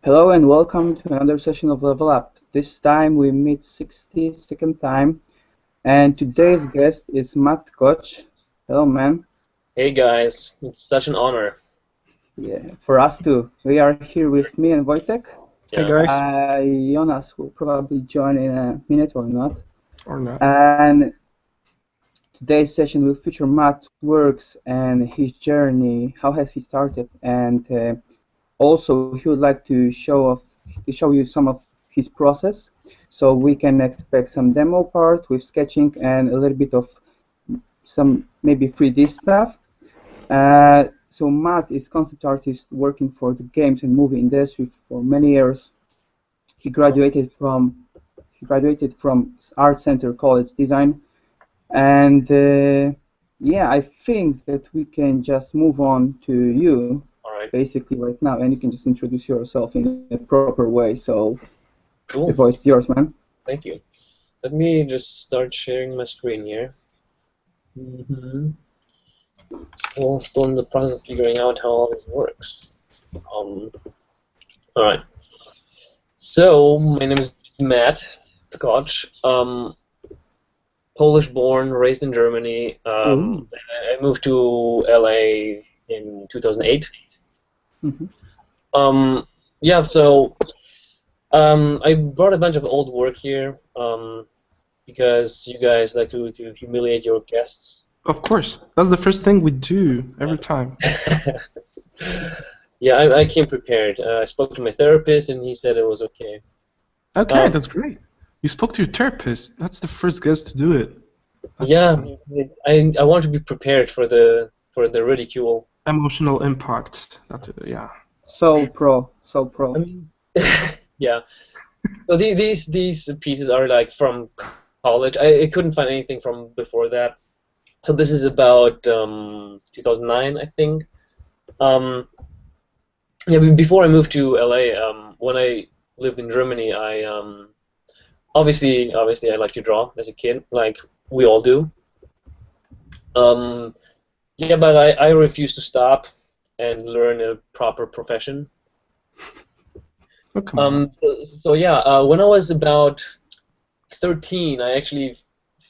Hello and welcome to another session of Level Up. This time we meet 62nd time, and today's guest is MATT TKOCZ. Hello, man. Hey guys, it's such an honor. Yeah, for us too. We are here with me and Wojtek. Hey Yeah. guys. Jonas will probably join in a minute or not. Or not. And today's session will feature Matt's works and his journey. How has he started? And also, he would like to show you some of his process, so we can expect some demo part with sketching and a little bit of some maybe 3D stuff. So Matt is concept artist working for the games and movie industry for many years. He graduated from Art Center College Design, and yeah, I think that we can just move on to you. Alright. Basically right now, and you can just introduce yourself in a proper way. So Cool. the voice is yours, man. Thank you. Let me just start sharing my screen here. Still in the process of figuring out how all this works. Alright. So, my name is MATT TKOCZ. Polish born, raised in Germany. I moved to LA in 2008. Yeah, so I brought a bunch of old work here because you guys like to humiliate your guests. Of course. That's the first thing we do every time. Yeah, I came prepared. I spoke to my therapist and he said it was okay. Okay, that's great. You spoke to your therapist. That's the first guest to do it. That's Yeah, awesome. I want to be prepared for the ridicule. Emotional impact. Yeah. So pro. I mean, yeah. So these pieces are like from college. I couldn't find anything from before that. So this is about 2009, I think. Yeah, before I moved to LA, when I lived in Germany, I obviously I like to draw as a kid, like we all do. Yeah, but I refused to stop and learn a proper profession. Oh, come on. So yeah, when I was about 13, I actually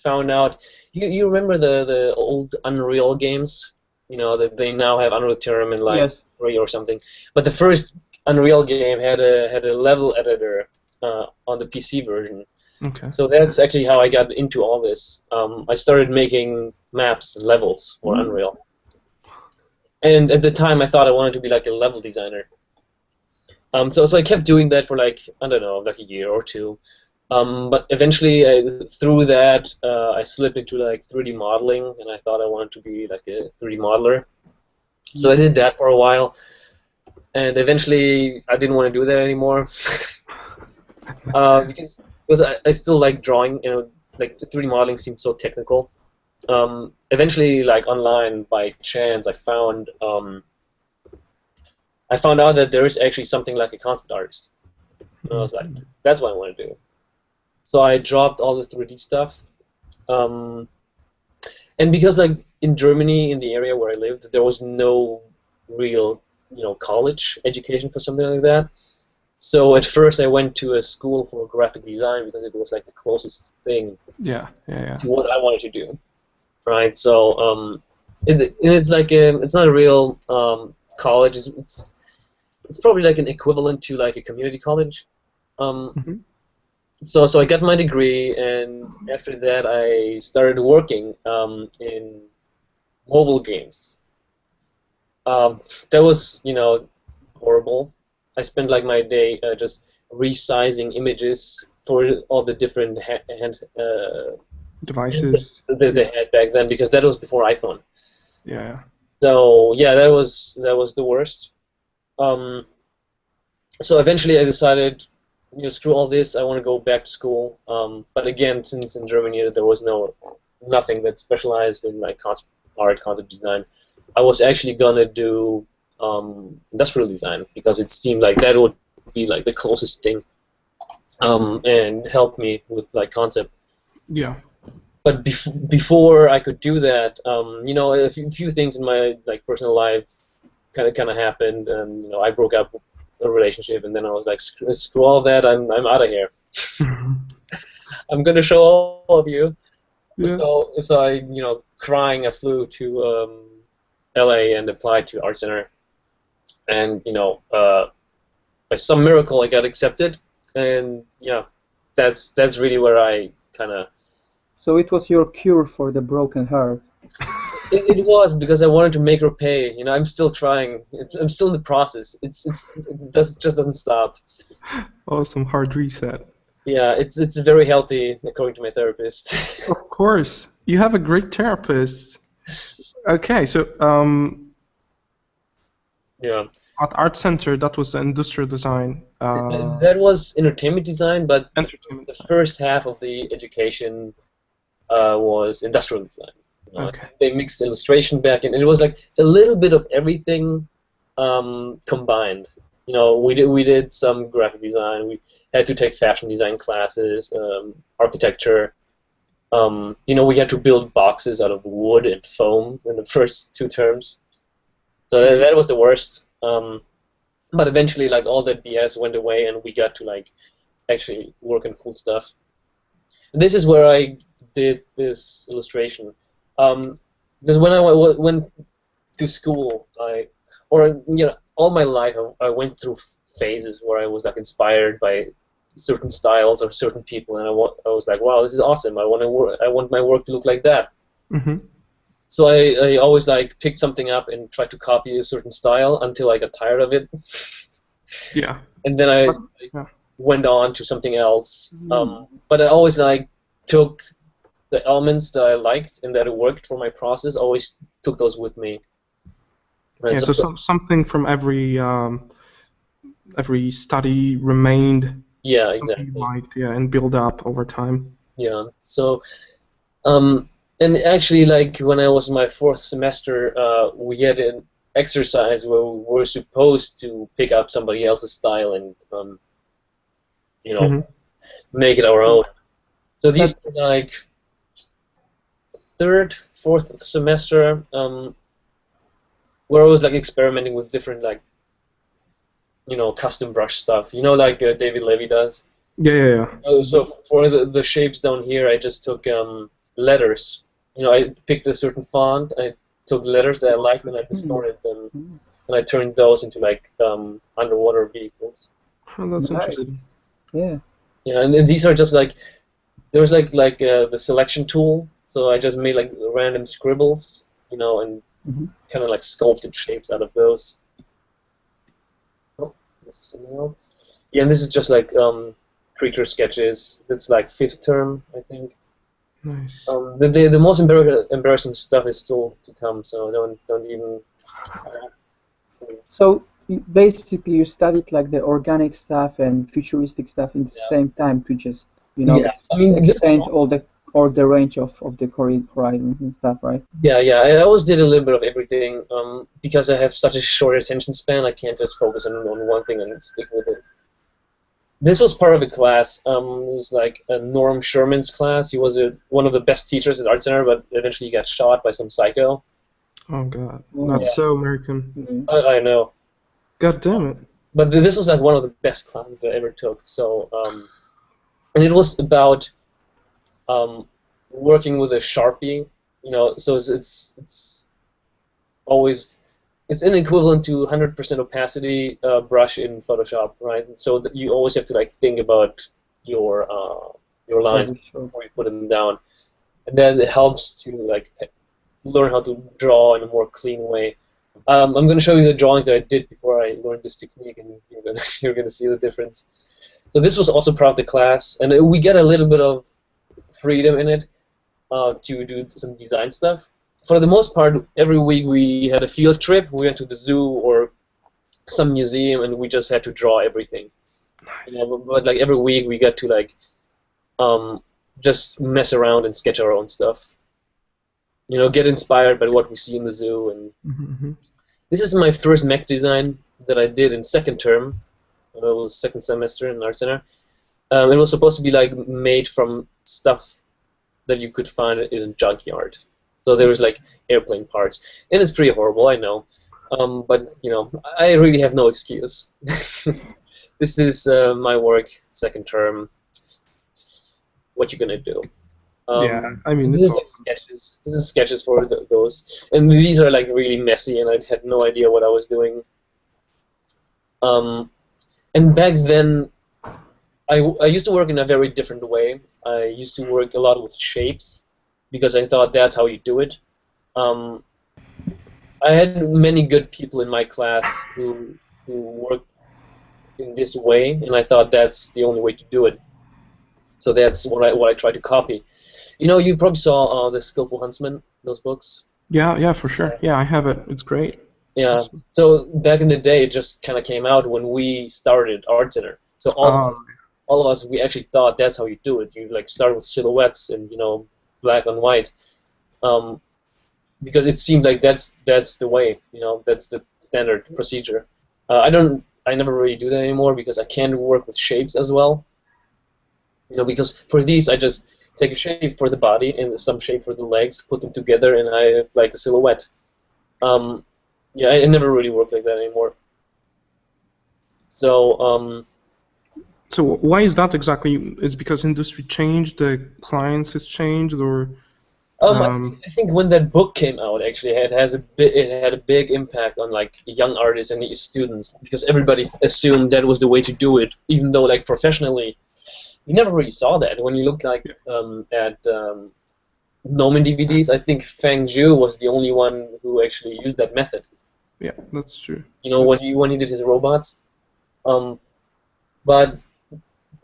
found out. You remember the old Unreal games? You know that they now have Unreal Tournament like Yes. 3 or something. But the first Unreal game had a level editor on the PC version. Okay. So that's actually how I got into all this. I started making maps and levels for Unreal. And at the time, I thought I wanted to be like a level designer. So I kept doing that for like, I don't know, like a year or two. But eventually, through that, I slipped into like 3D modeling, and I thought I wanted to be like a 3D modeler. So I did that for a while, and eventually I didn't want to do that anymore because I still like drawing. You know, like the 3D modeling seemed so technical. Eventually, like online by chance, I found out that there is actually something like a concept artist. And I was like, that's what I want to do. So I dropped all the 3D stuff, and because like in Germany, in the area where I lived, there was no real, college education for something like that. So at first I went to a school for graphic design because it was like the closest thing Yeah. to what I wanted to do, right? So it's like it's not a real college. It's probably like an equivalent to like a community college. So I got my degree, and after that I started working in mobile games. That was, horrible. I spent like my day just resizing images for all the different Devices. that they had back then, because that was before iPhone. Yeah. So yeah, that was the worst. So eventually I decided, screw all this. I want to go back to school. But again, since in Germany there was nothing that specialized in like concept art, concept design, I was actually gonna do industrial design because it seemed like that would be like the closest thing, and help me with like concept. Yeah. But before I could do that, a few things in my like personal life kind of happened, and I broke up a relationship, and then I was like, screw all that, I'm out of here. I'm gonna show all of you. Yeah. So I, crying, I flew to LA and applied to Art Center, and by some miracle I got accepted, and that's really where I kind of. So it was your cure for the broken heart. It was because I wanted to make her pay. I'm still trying. I'm still in the process. It just doesn't stop. Awesome, hard reset. Yeah, it's very healthy according to my therapist. Of course, you have a great therapist. Okay, so Yeah. at Art Center, that was industrial design. That was entertainment design, but Entertainment the design. first half of the education was industrial design. Okay. They mixed illustration back in, and it was like a little bit of everything combined. We did some graphic design. We had to take fashion design classes, architecture. We had to build boxes out of wood and foam in the first 2 terms. So that was the worst. But eventually, like, all that BS went away, and we got to like actually work on cool stuff. And this is where I did this illustration. Because when I went to school, all my life I went through phases where I was like inspired by certain styles or certain people, and I was like, wow, this is awesome. I want my work to look like that. Mm-hmm. So I always like picked something up and tried to copy a certain style until I got tired of it. Yeah. And then I went on to something else. But I always like took the elements that I liked and that it worked for my process. Always took those with me. Right? Yeah. So something from every study remained. Yeah, Something exactly. you liked, and build up over time. Yeah. So, and actually, like when I was in my 4th semester, we had an exercise where we were supposed to pick up somebody else's style and, make it our own. So these are like 3rd, 4th semester, where I was like experimenting with different like, custom brush stuff. Like David Levy does. Yeah. So for the shapes down here, I just took letters. I picked a certain font. I took letters that I liked and I distorted them, and I turned those into like underwater vehicles. Oh, that's interesting. Yeah. Yeah, and these are just like there was like the selection tool. So I just made like random scribbles, and kind of like sculpted shapes out of those. Oh, this is something else. Yeah, and this is just like creature sketches. That's like 5th term, I think. Nice. The most embarrassing stuff is still to come, so don't even. So basically, you studied like the organic stuff and futuristic stuff in the same time to just extend all the range of the horizons and stuff, right? Yeah. I always did a little bit of everything because I have such a short attention span. I can't just focus on one thing and stick with it. This was part of a class. It was like a Norm Sherman's class. He was one of the best teachers at Art Center, but eventually he got shot by some psycho. Oh God, that's so American. I know. God damn it. But this was like one of the best classes I ever took. So, and it was about working with a Sharpie. So it's always. It's an equivalent to 100% opacity brush in Photoshop, right? So that you always have to like think about your lines before you put them down, and then it helps to like learn how to draw in a more clean way. I'm going to show you the drawings that I did before I learned this technique, and you're gonna see the difference. So this was also part of the class, and we get a little bit of freedom in it to do some design stuff. For the most part, every week we had a field trip. We went to the zoo or some museum, and we just had to draw everything. But like every week we got to like just mess around and sketch our own stuff. Get inspired by what we see in the zoo. And this is my first mech design that I did in 2nd term. It was 2nd semester in Art Center. It was supposed to be like made from stuff that you could find in Junkyard. So there was like airplane parts, and it's pretty horrible, I know. But you know, I really have no excuse. This is my work, second term. What you gonna do? Yeah, I mean, This it's is all. like sketches. This is sketches for those, and these are like really messy, and I had no idea what I was doing. And back then, I used to work in a very different way. I used to work a lot with shapes because I thought that's how you do it. Um, I had many good people in my class who worked in this way, and I thought that's the only way to do it. So that's what I tried to copy. You know, you probably saw the Skillful Huntsman, those books. Yeah, yeah, for sure. Yeah, I have it. It's great. Yeah. So back in the day, it just kind of came out when we started Art Center. So all of us, we actually thought that's how you do it. You like start with silhouettes and black on white, because it seemed like that's the way. That's the standard procedure. I never really do that anymore because I can't work with shapes as well. Because for these I just take a shape for the body and some shape for the legs, put them together, and I have like a silhouette. Yeah, it never really worked like that anymore. So. So why is that exactly? Is it because industry changed, the clients has changed, or? I think when that book came out, actually, it had a big impact on like young artists and students because everybody assumed that was the way to do it, even though like professionally, you never really saw that. When you looked like at Gnomon DVDs, I think Fang Zhu was the only one who actually used that method. Yeah, that's true. When he did his robots, but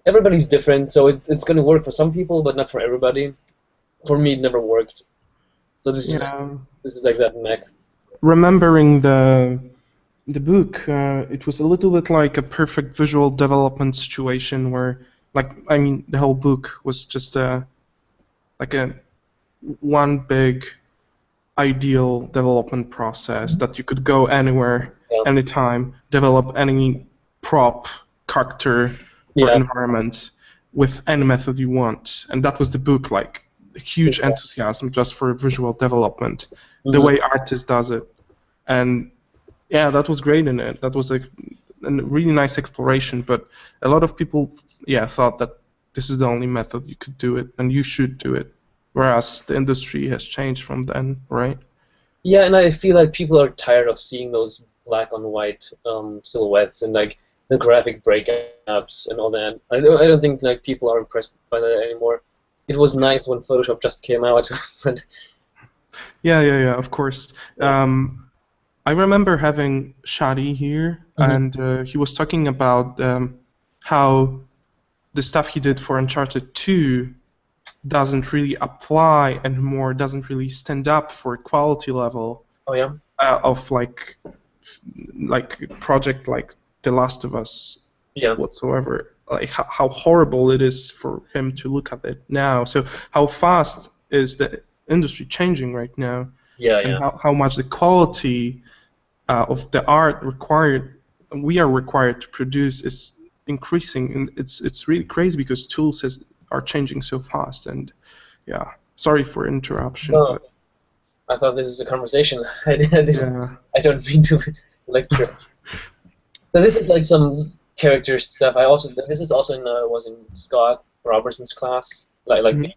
everybody's different, so it's going to work for some people, but not for everybody. For me, it never worked. So this is like that Mac. Remembering the book, it was a little bit like a perfect visual development situation where, the whole book was just like a one big ideal development process that you could go anywhere, anytime, develop any prop, character, or environment with any method you want. And that was the book, like a huge enthusiasm just for visual development, the way artist does it. And yeah, that was great in it. That was a really nice exploration, but a lot of people thought that this is the only method you could do it and you should do it. Whereas the industry has changed from then, right? Yeah, and I feel like people are tired of seeing those black on white silhouettes and like the graphic breakups and all that. I don't think like people are impressed by that anymore. It was nice when Photoshop just came out, but yeah, of course. I remember having Shadi here, and he was talking about how the stuff he did for Uncharted 2 doesn't really apply anymore, doesn't really stand up for quality level of like project like The Last of Us whatsoever. Like how horrible it is for him to look at it now. So how fast is the industry changing right now? And how much the quality of the art we are required to produce is increasing, and it's really crazy because tools are changing so fast. And sorry for interruption. No, but I thought this was a conversation. I don't mean to lecture. So this is like some character stuff. This is also was in Scott Robertson's class, like me.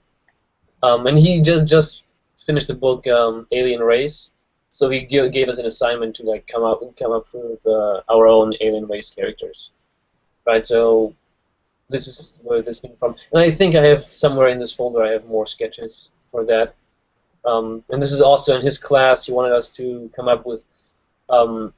And he just finished the book Alien Race. So he gave us an assignment to like come up with our own alien race characters, right? So this is where this came from, and I think I have somewhere in this folder I have more sketches for that. And this is also in his class. He wanted us to come up with World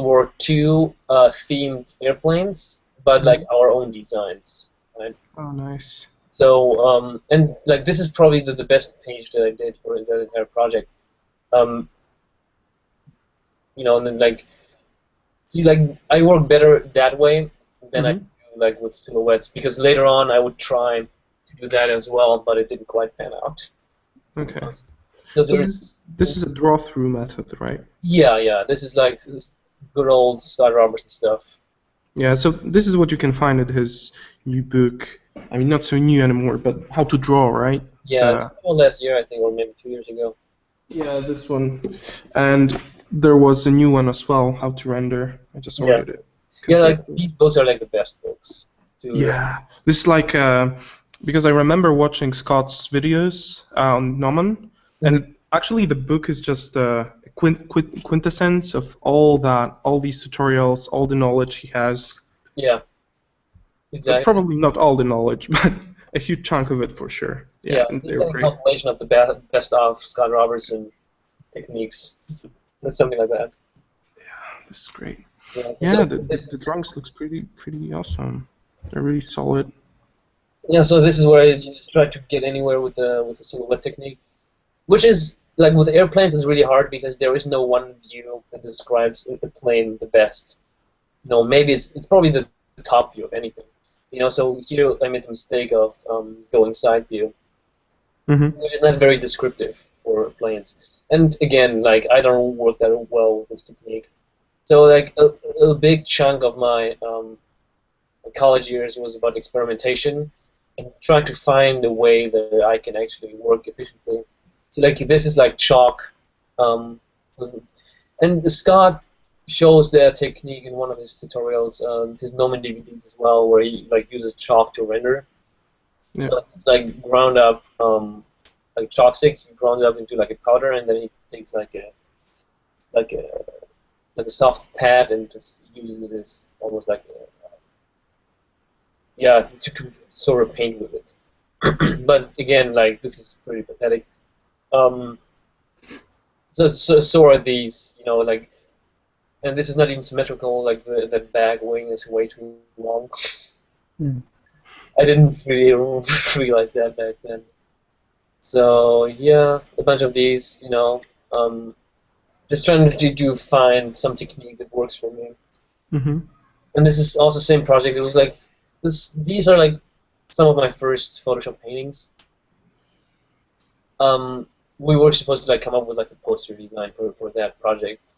War II themed airplanes, but like our own designs, right? Oh, nice. So and like this is probably the best page that I did for the entire project. And then like, see, like I work better that way than I do like with silhouettes, because later on I would try to do that as well, but it didn't quite pan out. Okay. So this is a draw-through method, right? Yeah. This is good old Scott Robertson stuff. Yeah. So this is what you can find in his new book. I mean, not so new anymore, but How to Draw, right? Yeah, last year I think, or maybe 2 years ago. Yeah, this one. And there was a new one as well, How to Render. I just ordered it. Yeah, like these books are like the best books. Yeah, this is like because I remember watching Scott's videos on Gnomon, and actually the book is just a quintessence of all these tutorials, all the knowledge he has. Yeah, exactly. Probably not all the knowledge, but a huge chunk of it for sure. Yeah, and it's like a compilation of the best of Scott Robertson techniques. That's something like that. Yeah, this is great. Yeah, the drunks looks pretty awesome. They're really solid. Yeah, so this is where I just try to get anywhere with the silhouette technique, which is like with airplanes is really hard because there is no one view that describes the plane the best. You know, maybe it's probably the top view of anything. You know, so here I made the mistake of going side view, which is not very descriptive for planes. And again, like I don't work that well with this technique. So like a big chunk of my college years was about experimentation and trying to find a way that I can actually work efficiently. So like this is like chalk, and Scott shows that technique in one of his tutorials, his Gnomon DVDs as well, where he like uses chalk to render. Yeah. So it's like ground up, like chalk stick. He grounds it up into like a powder, and then he takes like a soft pad and just uses it as almost like to sort of paint with it. But again, like this is pretty pathetic. So are these, you know, like, and this is not even symmetrical. Like the back wing is way too long. I didn't really realize that back then. So yeah, a bunch of these, you know, just trying to find some technique that works for me. And this is also the same project. It was like these are like some of my first Photoshop paintings. We were supposed to like come up with like a poster design for that project,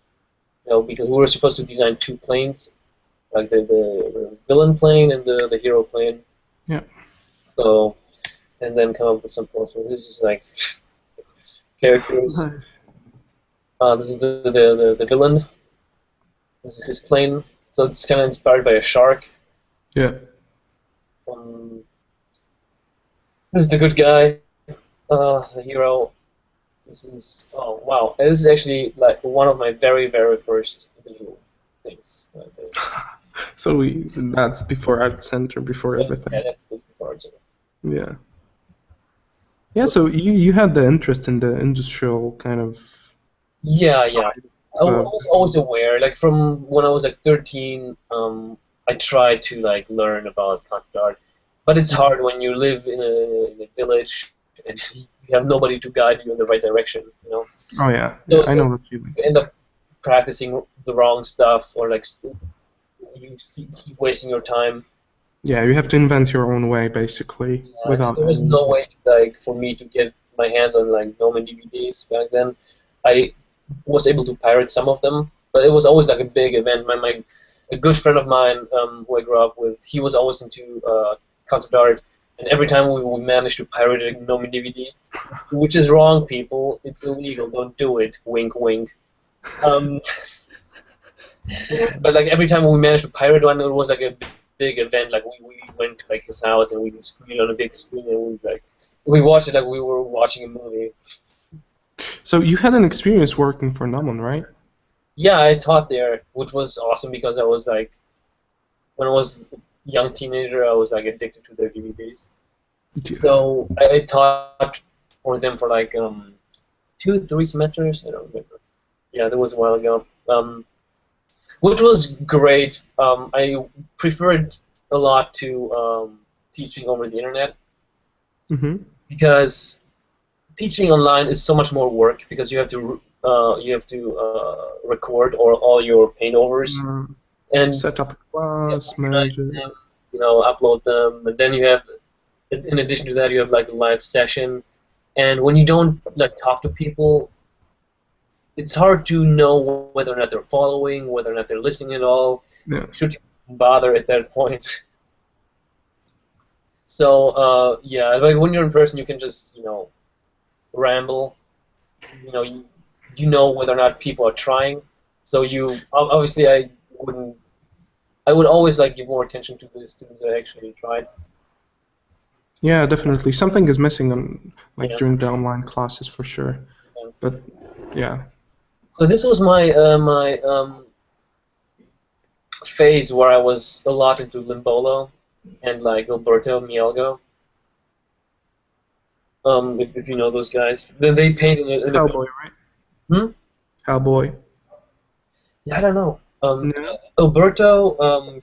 you know, because we were supposed to design two planes, like the villain plane and the hero plane. Yeah. So, and then come up with some poster. This is like characters. This is the villain. This is his plane. So it's kind of inspired by a shark. Yeah. This is the good guy, the hero. This is, oh wow, this is actually like one of my very first visual things. So that's before Art Center, before everything. Yeah, that's before Art Center. Yeah. Yeah, so you had the interest in the industrial kind of. Yeah. I was always aware, like from when I was like 13, I tried to like learn about concept art, but it's hard when you live in a village and you have nobody to guide you in the right direction, you know. Oh yeah, I know what you mean. You end up practicing the wrong stuff, or like you keep wasting your time. Yeah, you have to invent your own way basically. Yeah, without. There was no way to, like, for me to get my hands on like Gnomon DVDs back then. I was able to pirate some of them, but it was always like a big event. A good friend of mine who I grew up with, he was always into concept art, and every time we managed to pirate a Gnomon DVD, which is wrong, people. It's illegal. Don't do it. Wink, wink. But like every time we managed to pirate one, it was like a big event. Like we went to like his house and we screened on a big screen and we watched it like we were watching a movie. So you had an experience working for Gnomon, right? Yeah, I taught there, which was awesome because I was like, when I was a young teenager, I was like addicted to their DVDs. Yeah. So I taught for them for like 2-3 semesters. I don't remember. Yeah, that was a while ago. Which was great. I preferred a lot to teaching over the internet because teaching online is so much more work because you have to record all your paint overs and set up a class, manage it, you know, upload them, and then you have, in addition to that, you have like a live session, and when you don't like talk to people, it's hard to know whether or not they're following, whether or not they're listening at all. Yeah. Should you bother at that point? So yeah, like when you're in person, you can just, you know, ramble. You know, you you know whether or not people are trying. So you obviously I would always like give more attention to the students that actually tried. Yeah, definitely. Something is missing on Yeah. during the online classes for sure. Yeah. But yeah. So this was my phase where I was a lot into Limbolo and like Alberto Mielgo. If you know those guys, then they paint in a Hellboy, right? Hmm? Hellboy. Yeah, I don't know. No? Alberto,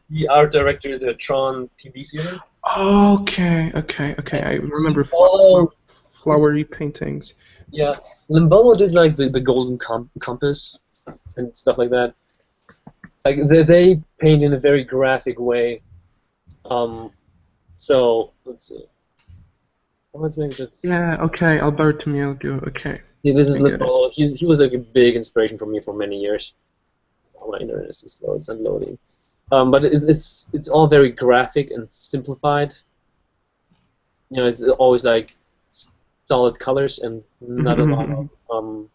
the art director of the Tron TV series. Okay. I remember Limbolo, flowery paintings. yeah, Limbolo did like the Golden Compass and stuff like that. Like they paint in a very graphic way. So let's see. Let's make this. Yeah, okay, Alberto Mielgo, okay. Yeah, this is I get it. Limbolo. He was like a big inspiration for me for many years. Oh, my internet is too slow. It's unloading. But it's all very graphic and simplified. You know, it's always like solid colors and not a lot of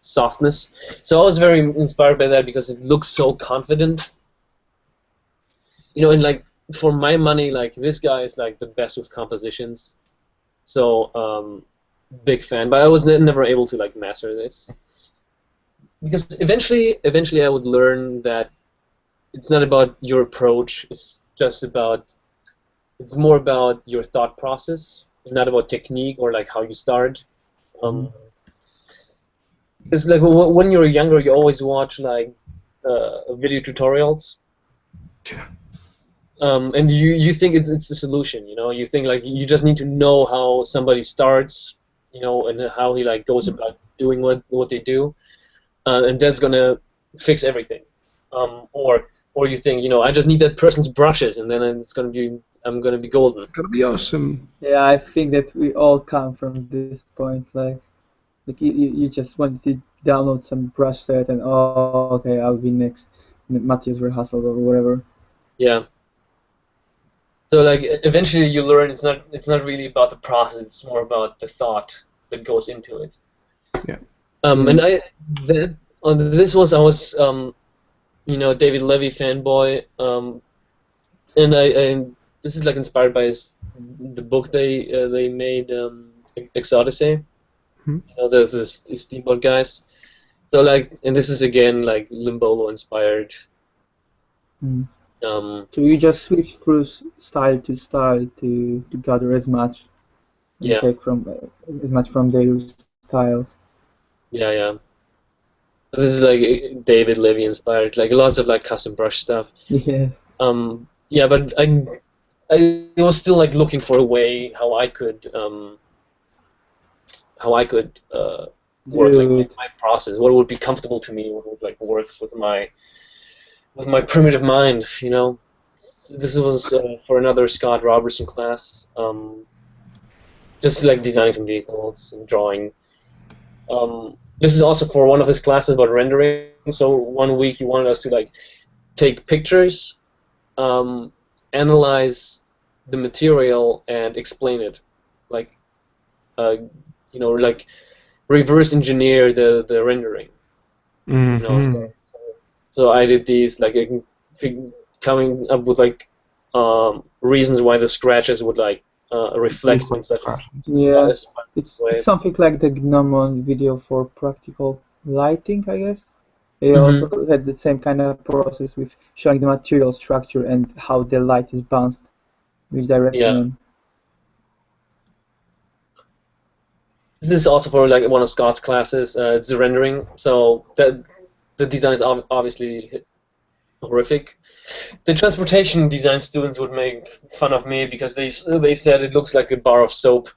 softness. So I was very inspired by that because it looks so confident. You know, and like for my money, like this guy is like the best with compositions. So big fan. But I was never able to like master this because eventually I would learn that it's not about your approach. It's just about. It's more about your thought process, not about technique or like how you start. It's like when you're younger, you always watch like video tutorials, and you think it's the solution. You know, you think like you just need to know how somebody starts, you know, and how he like goes about doing what they do, and that's gonna fix everything. Or you think, you know, I just need that person's brushes, and then I'm gonna be golden. It's gonna be awesome. Yeah, I think that we all come from this point. Like you just want to download some brush set and oh, okay, I'll be next. Matthias Verhassel or whatever. Yeah. So like eventually you learn it's not really about the process. It's more about the thought that goes into it. Yeah. And I was you know, David Levy fanboy. And this is like inspired by the book they made, Exodyssey. You know, the steamboat guys. So like, and this is again like Limbolo inspired. So you just switch through style to gather as much, and Yeah. take from as much from their styles. Yeah. This is like David Levy inspired, like lots of like custom brush stuff. Yeah. Yeah, but I was still like looking for a way how I could work like my process. What would be comfortable to me? What would like work with my primitive mind? You know, this was for another Scott Robertson class. Just like designing some vehicles and drawing. This is also for one of his classes about rendering. So one week he wanted us to like take pictures, analyze the material, and explain it, like you know, like reverse engineer the rendering. You know, so I did these like coming up with like reasons why the scratches would like reflect in such a yeah, it's something like the Gnomon video for practical lighting, I guess. They also had the same kind of process with showing the material structure and how the light is bounced, which direction. Yeah. This is also for like one of Scott's classes. It's the rendering, so that the design is obviously horrific. The transportation design students would make fun of me because they said it looks like a bar of soap.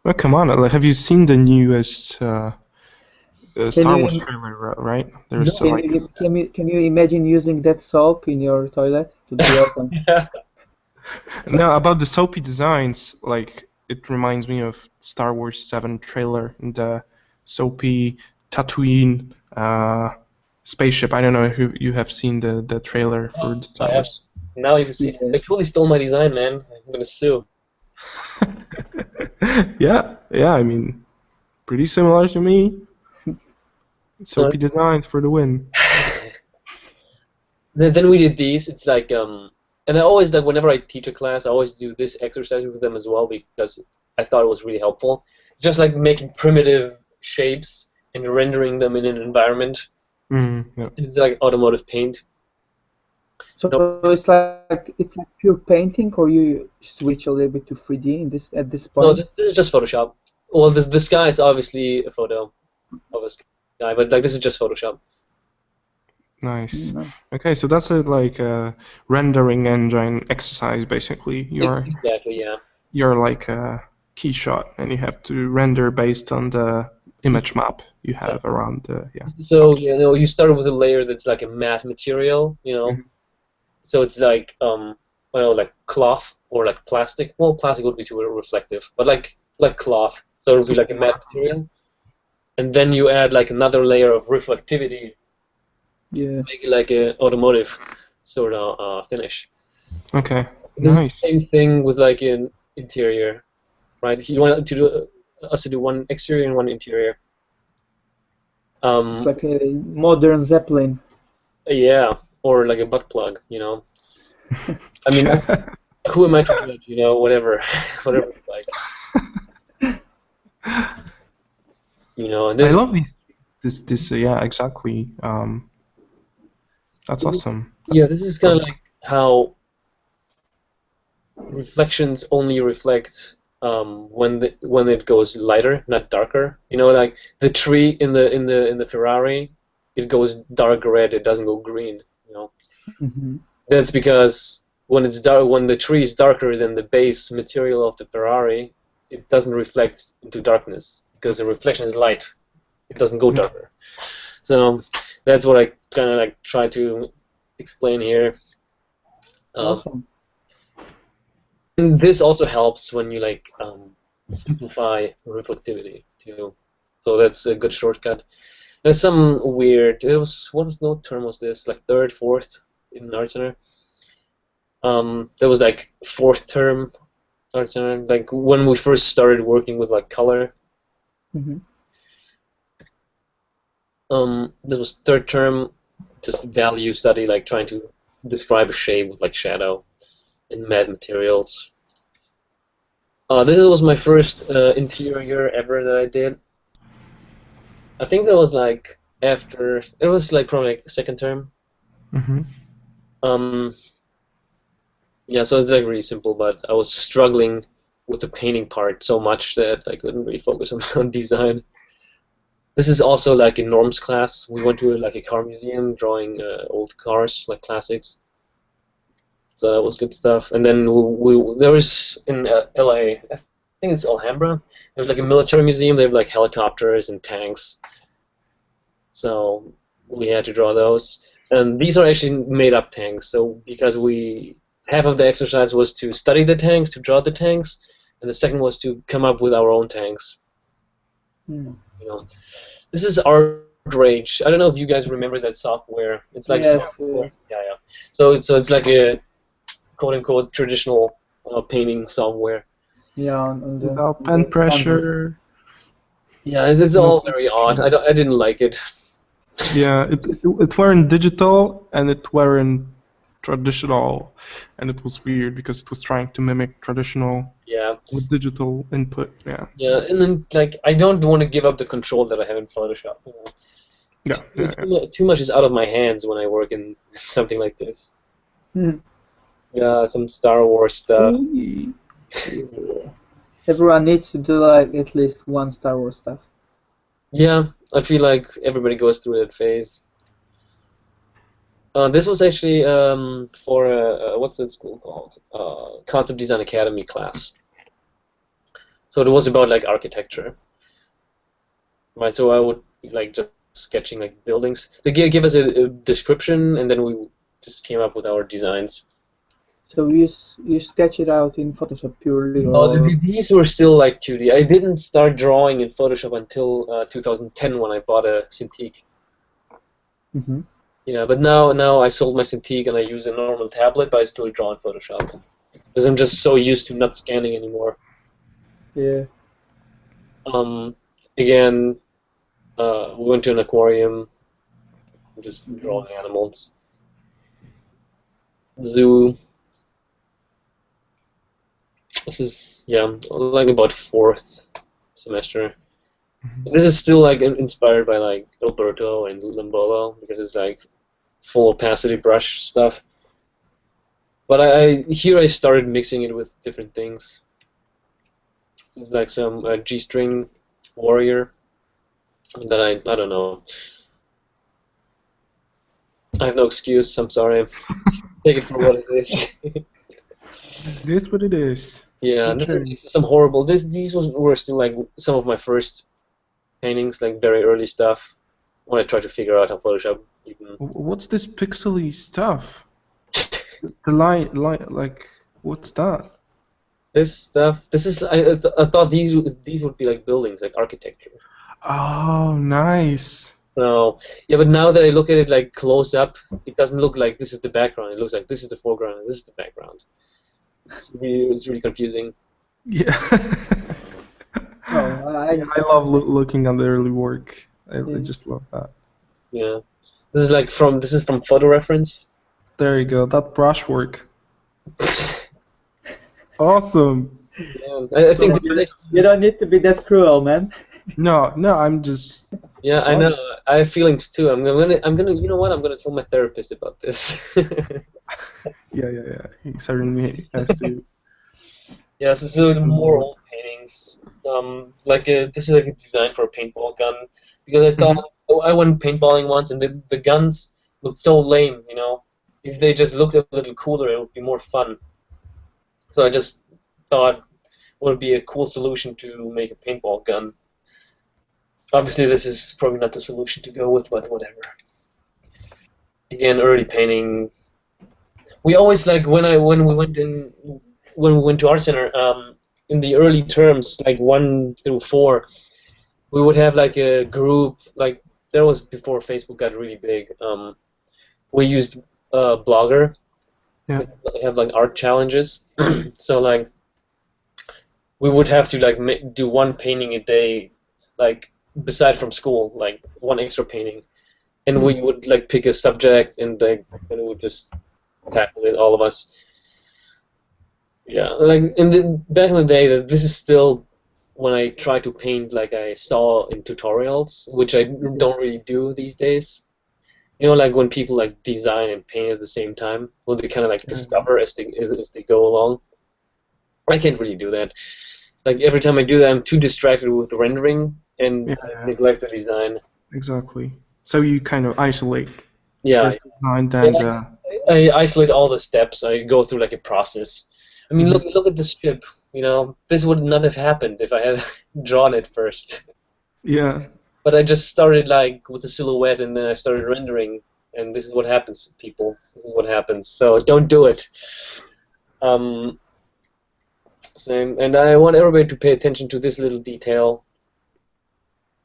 Well, come on! Have you seen the newest Star Wars trailer? Right? There's can you imagine using that soap in your toilet? It would be awesome. Yeah. No, about the soapy designs, like it reminds me of Star Wars 7 trailer and the soapy Tatooine spaceship. I don't know if you have seen the trailer for the Star Wars. Now you can see. They totally stole my design, man. I'm gonna sue. Yeah. I mean, pretty similar to me. Soapy Designs for the win. Then we did these. It's like and I always like whenever I teach a class, I always do this exercise with them as well because I thought it was really helpful. It's just like making primitive shapes and rendering them in an environment. Yeah. It's like automotive paint. So it's like pure painting, or you switch a little bit to 3D in at this point? No, this is just Photoshop. Well, the sky is obviously a photo of a sky, but like this is just Photoshop. Nice. Okay, so that's a rendering engine exercise basically. Exactly, yeah. You're like a key shot, and you have to render based on the image map you have around the So you start with a layer that's like a matte material, So it's like like cloth or like plastic. Well, plastic would be too reflective, but like cloth. So it would be like a matte material, and then you add like another layer of reflectivity. Yeah. Make it like a automotive sort of finish. Okay. This Nice. is the same thing with like an interior, right? You want to do us to do one exterior and one interior. It's like a modern Zeppelin. Yeah, or like a butt plug, I mean, who am I to judge? Whatever you like. And I love this. Yeah, exactly. That's awesome. Yeah, this is kind of like how reflections only reflect when it goes lighter, not darker. Like the tree in the Ferrari, it goes dark red. It doesn't go green. Mm-hmm. That's because when it's dark, when the tree is darker than the base material of the Ferrari, it doesn't reflect into darkness because the reflection is light. It doesn't go darker. So that's what I kind of like try to explain here. Awesome. And this also helps when you like simplify reflectivity too. So that's a good shortcut. There's some weird. What term was this? Like third, fourth in Art Center. There was like fourth term Art Center. Like when we first started working with like color. Mm-hmm. This was third term, just value study, like trying to describe a shape with like shadow and matte materials. This was my first interior ever that I did. I think that was like after, it was like probably like the second term. Mm-hmm. Yeah, so it's like really simple, but I was struggling with the painting part so much that I couldn't really focus on design. This is also like a norms class. We went to like a car museum drawing old cars, like classics. So that was good stuff. And then there was in LA, I think it's Alhambra. There was like a military museum. They have like helicopters and tanks. So we had to draw those. And these are actually made-up tanks. So because half of the exercise was to study the tanks, to draw the tanks, and the second was to come up with our own tanks. This is Art Rage. I don't know if you guys remember that software. It's like software. Yeah. So it's like a quote-unquote traditional painting software. Yeah, without pen pressure. Yeah, it's all very odd. I didn't like it. Yeah, it weren't digital and it weren't traditional, and it was weird because it was trying to mimic traditional. Yeah. With digital input. Yeah. Yeah, and then like I don't want to give up the control that I have in Photoshop. Yeah. Too much is out of my hands when I work in something like this. Yeah, some Star Wars stuff. Everyone needs to do like at least one Star Wars stuff. Yeah, I feel like everybody goes through that phase. This was actually for what's that school called? Concept Design Academy class. So it was about like architecture, right? So I would like just sketching like buildings. They give us a description, and then we just came up with our designs. So you sketch it out in Photoshop purely? Oh, these were still like 2D. I didn't start drawing in Photoshop until 2010 when I bought a Cintiq. Mm-hmm. Yeah, but now I sold my Cintiq and I use a normal tablet, but I still draw in Photoshop because I'm just so used to not scanning anymore. Yeah. again, we went to an aquarium, just drawing animals. Zoo. This is, yeah, like about 4th semester. This is still like inspired by like Alberto and Lambolo because it's like full opacity brush stuff. But here I started mixing it with different things. This is like some G-string warrior that I don't know. I have no excuse. I'm sorry. Take it for what it is. It is what it is. Yeah, this is some horrible. These were still like some of my first paintings, like very early stuff. When I tried to figure out how Photoshop even. What's this pixely stuff? The line, like, what's that? This stuff. This is. I thought these would be like buildings, like architecture. Oh, nice. No, yeah, but now that I look at it like close up, it doesn't look like this is the background. It looks like this is the foreground and this is the background. It's really confusing. Yeah. I love looking at the early work. I just love that. Yeah, this is from photo reference. There you go. That brushwork. Awesome. Yeah, I think you don't need to be that cruel, man. No, I'm just. Yeah, I know. I have feelings too. I'm gonna. You know what? I'm gonna tell my therapist about this. Yeah. He certainly has to. Yeah, so more old paintings. This is like a design for a paintball gun because I thought I went paintballing once and the guns looked so lame. You know, if they just looked a little cooler, it would be more fun. So I just thought what would be a cool solution to make a paintball gun. Obviously, this is probably not the solution to go with, but whatever. Again, early painting. We always like when we went to art center in the early terms, like 1 through 4, we would have like a group. Like that was before Facebook got really big. We used Blogger. Yeah. We have like art challenges. So like we would have to like do one painting a day, like beside from school, like one extra painting, and we would like pick a subject and like and we would just tackle it, all of us. Yeah, like back in the day, this is still when I try to paint like I saw in tutorials, which I don't really do these days. You know, like when people like design and paint at the same time, when they kind of like discover as they go along. I can't really do that. Like every time I do that, I'm too distracted with rendering and I neglect the design. Exactly. So you kind of isolate. Yeah. First design, then I isolate all the steps. I go through like a process. I mean, look at this ship. You know, this would not have happened if I had drawn it first. Yeah. But I just started like with a silhouette, and then I started rendering, and this is what happens, people. This is what happens. So don't do it. Same, and I want everybody to pay attention to this little detail.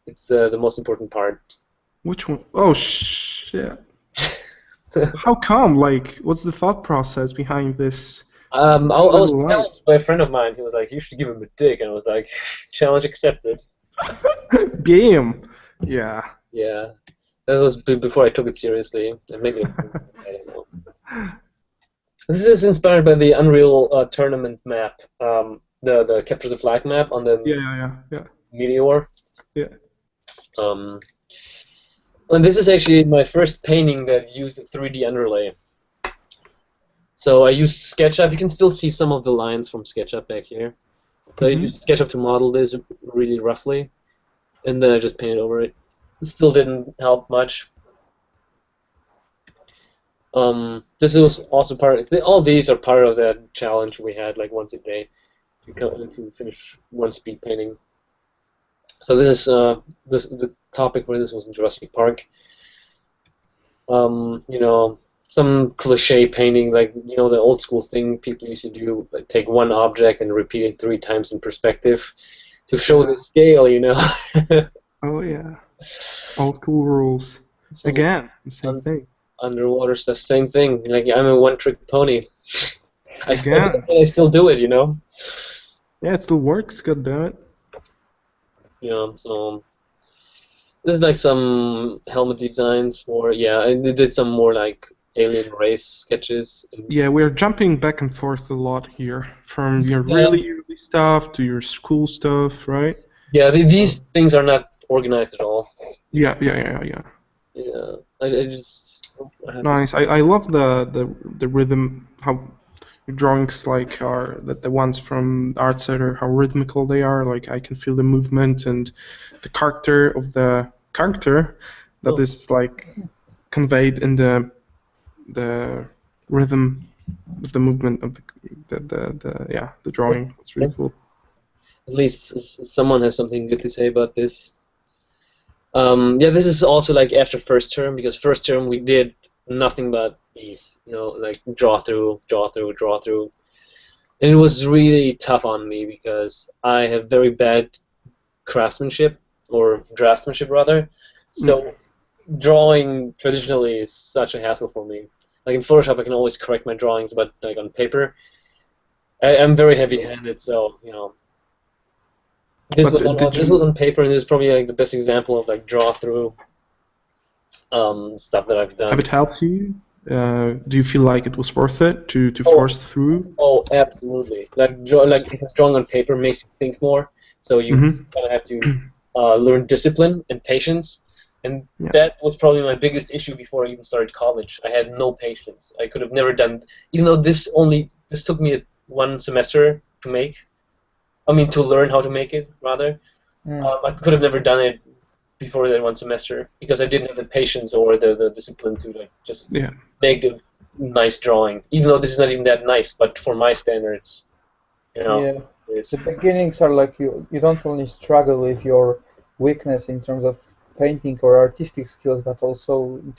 It's the most important part. Which one? Oh shit! How come? Like, what's the thought process behind this? I was challenged by a friend of mine. He was like, "You should give him a dick," and I was like, "Challenge accepted." Bam! Yeah. Yeah, that was before I took it seriously. And maybe I don't know. This is inspired by the Unreal Tournament map, the Capture the Flag map on the Yeah. Meteor. Yeah. And this is actually my first painting that used a 3D underlay. So I used SketchUp. You can still see some of the lines from SketchUp back here. So I used SketchUp to model this really roughly, and then I just painted over it. It still didn't help much. This was also all these are part of that challenge we had, like once a day, to finish one speed painting. So this is the topic for this was in Jurassic Park. You know, some cliche painting, like the old school thing people used to do, like take one object and repeat it 3 times in perspective to show the scale. Oh yeah, old school rules. Again, the same thing. Underwater stuff, same thing. Like I'm a one-trick pony. I still do it. Yeah, it still works. God damn it. Yeah, so this is like some helmet designs for, yeah, I did some more like alien race sketches. Yeah, we're jumping back and forth a lot here, from your Yeah, really early stuff to your school stuff, right? yeah, these things are not organized at all. Yeah. Yeah, I just I have this. Nice. I love the rhythm, how your drawings like are the ones from Art Center, how rhythmical they are. Like I can feel the movement and the character of the character that Oh. is like conveyed in the rhythm of the movement of the drawing. That's really cool. At least someone has something good to say about this. Yeah, this is also like after first term, because first term we did nothing but these, like draw through, draw through, draw through. And it was really tough on me because I have very bad craftsmanship, or draftsmanship rather. So drawing traditionally is such a hassle for me. Like in Photoshop I can always correct my drawings, but like on paper, I'm very heavy-handed, so this was on paper, and this is probably like the best example of like draw through stuff that I've done. Have it helped you? Do you feel like it was worth it to force through? Oh, absolutely. Like because drawing on paper makes you think more, so you kind of have to learn discipline and patience. And that was probably my biggest issue before I even started college. I had no patience. I could have never done, even though this took me 1 semester to make. I mean, to learn how to make it, rather. I could have never done it before that 1 semester because I didn't have the patience or the discipline to like just make a nice drawing. Even though this is not even that nice, but for my standards, Yeah. The beginnings are like you don't only struggle with your weakness in terms of painting or artistic skills, but also in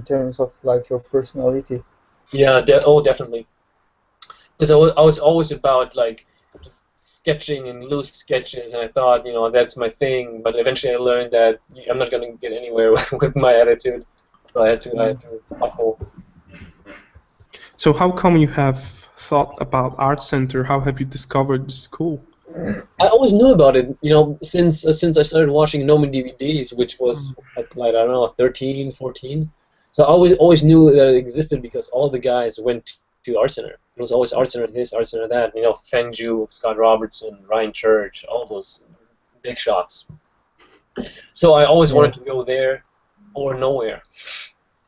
terms of like your personality. Yeah, definitely. Because I was always about like sketching and loose sketches, and I thought, that's my thing. But eventually, I learned that I'm not going to get anywhere with my attitude. So I had to uphold. So how come you have thought about Art Center? How have you discovered the school? I always knew about it, since I started watching Gnomon DVDs, which was like I don't know, 13, 14. So I always knew that it existed because all the guys went to Art Center. It was always Art Center this, Art Center that. Fengju, Scott Robertson, Ryan Church, all those big shots. So I always wanted to go there or nowhere.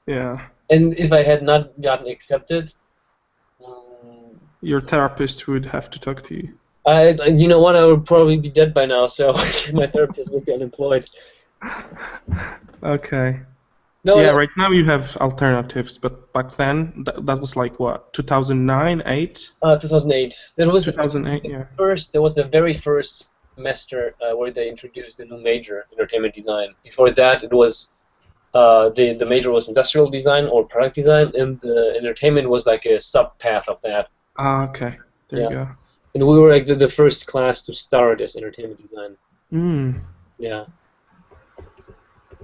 Yeah. And if I had not gotten accepted, your therapist would have to talk to you. You know what? I would probably be dead by now, so my therapist would be unemployed. Okay. No, yeah, right now you have alternatives, but back then, that was like what, 2009, 8? 2008. That was 2008. Yeah. There was the very first semester where they introduced the new major, entertainment design. Before that, it was the major was industrial design or product design, and the entertainment was like a sub path of that. Ah, okay. There you go. And we were like the first class to start as entertainment design. Yeah.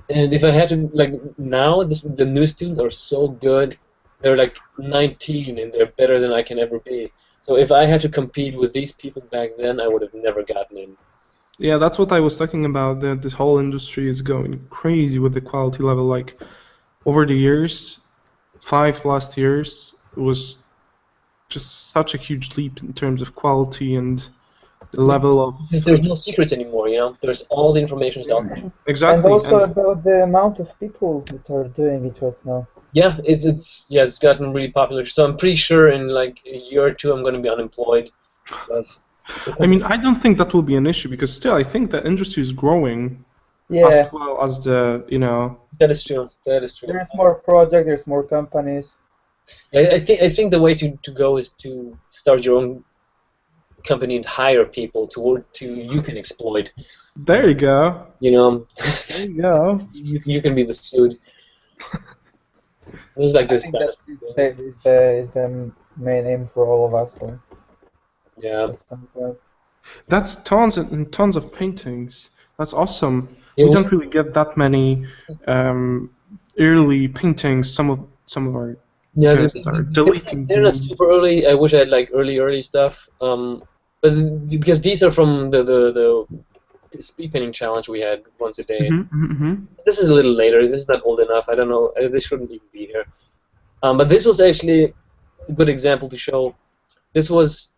And if I had to, like, now, the new students are so good. They're like 19, and they're better than I can ever be. So if I had to compete with these people back then, I would have never gotten in. Yeah, that's what I was talking about. This whole industry is going crazy with the quality level. Like, over the years, 5+ years, it was just such a huge leap in terms of quality and the level of... Because there's no secrets anymore, There's all the information is out there. Exactly. And also about the amount of people that are doing it right now. Yeah, it's gotten really popular. So I'm pretty sure in like a year or two I'm going to be unemployed. I mean, I don't think that will be an issue because still I think the industry is growing as well as the, That is true. That is true. There's more projects, there's more companies. I think the way to go is to start your own company and hire people you can exploit. There you go. There you go. You can be the suit. It's like this. That is the main aim for all of us. So. Yeah. That's tons and tons of paintings. That's awesome. We don't really get that many early paintings. Some of our guests are deleting. They're not super early. I wish I had like early stuff. But because these are from the speed painting challenge we had once a day. Mm-hmm. This is a little later. This is not old enough. I don't know. This shouldn't even be here. But this was actually a good example to show. This was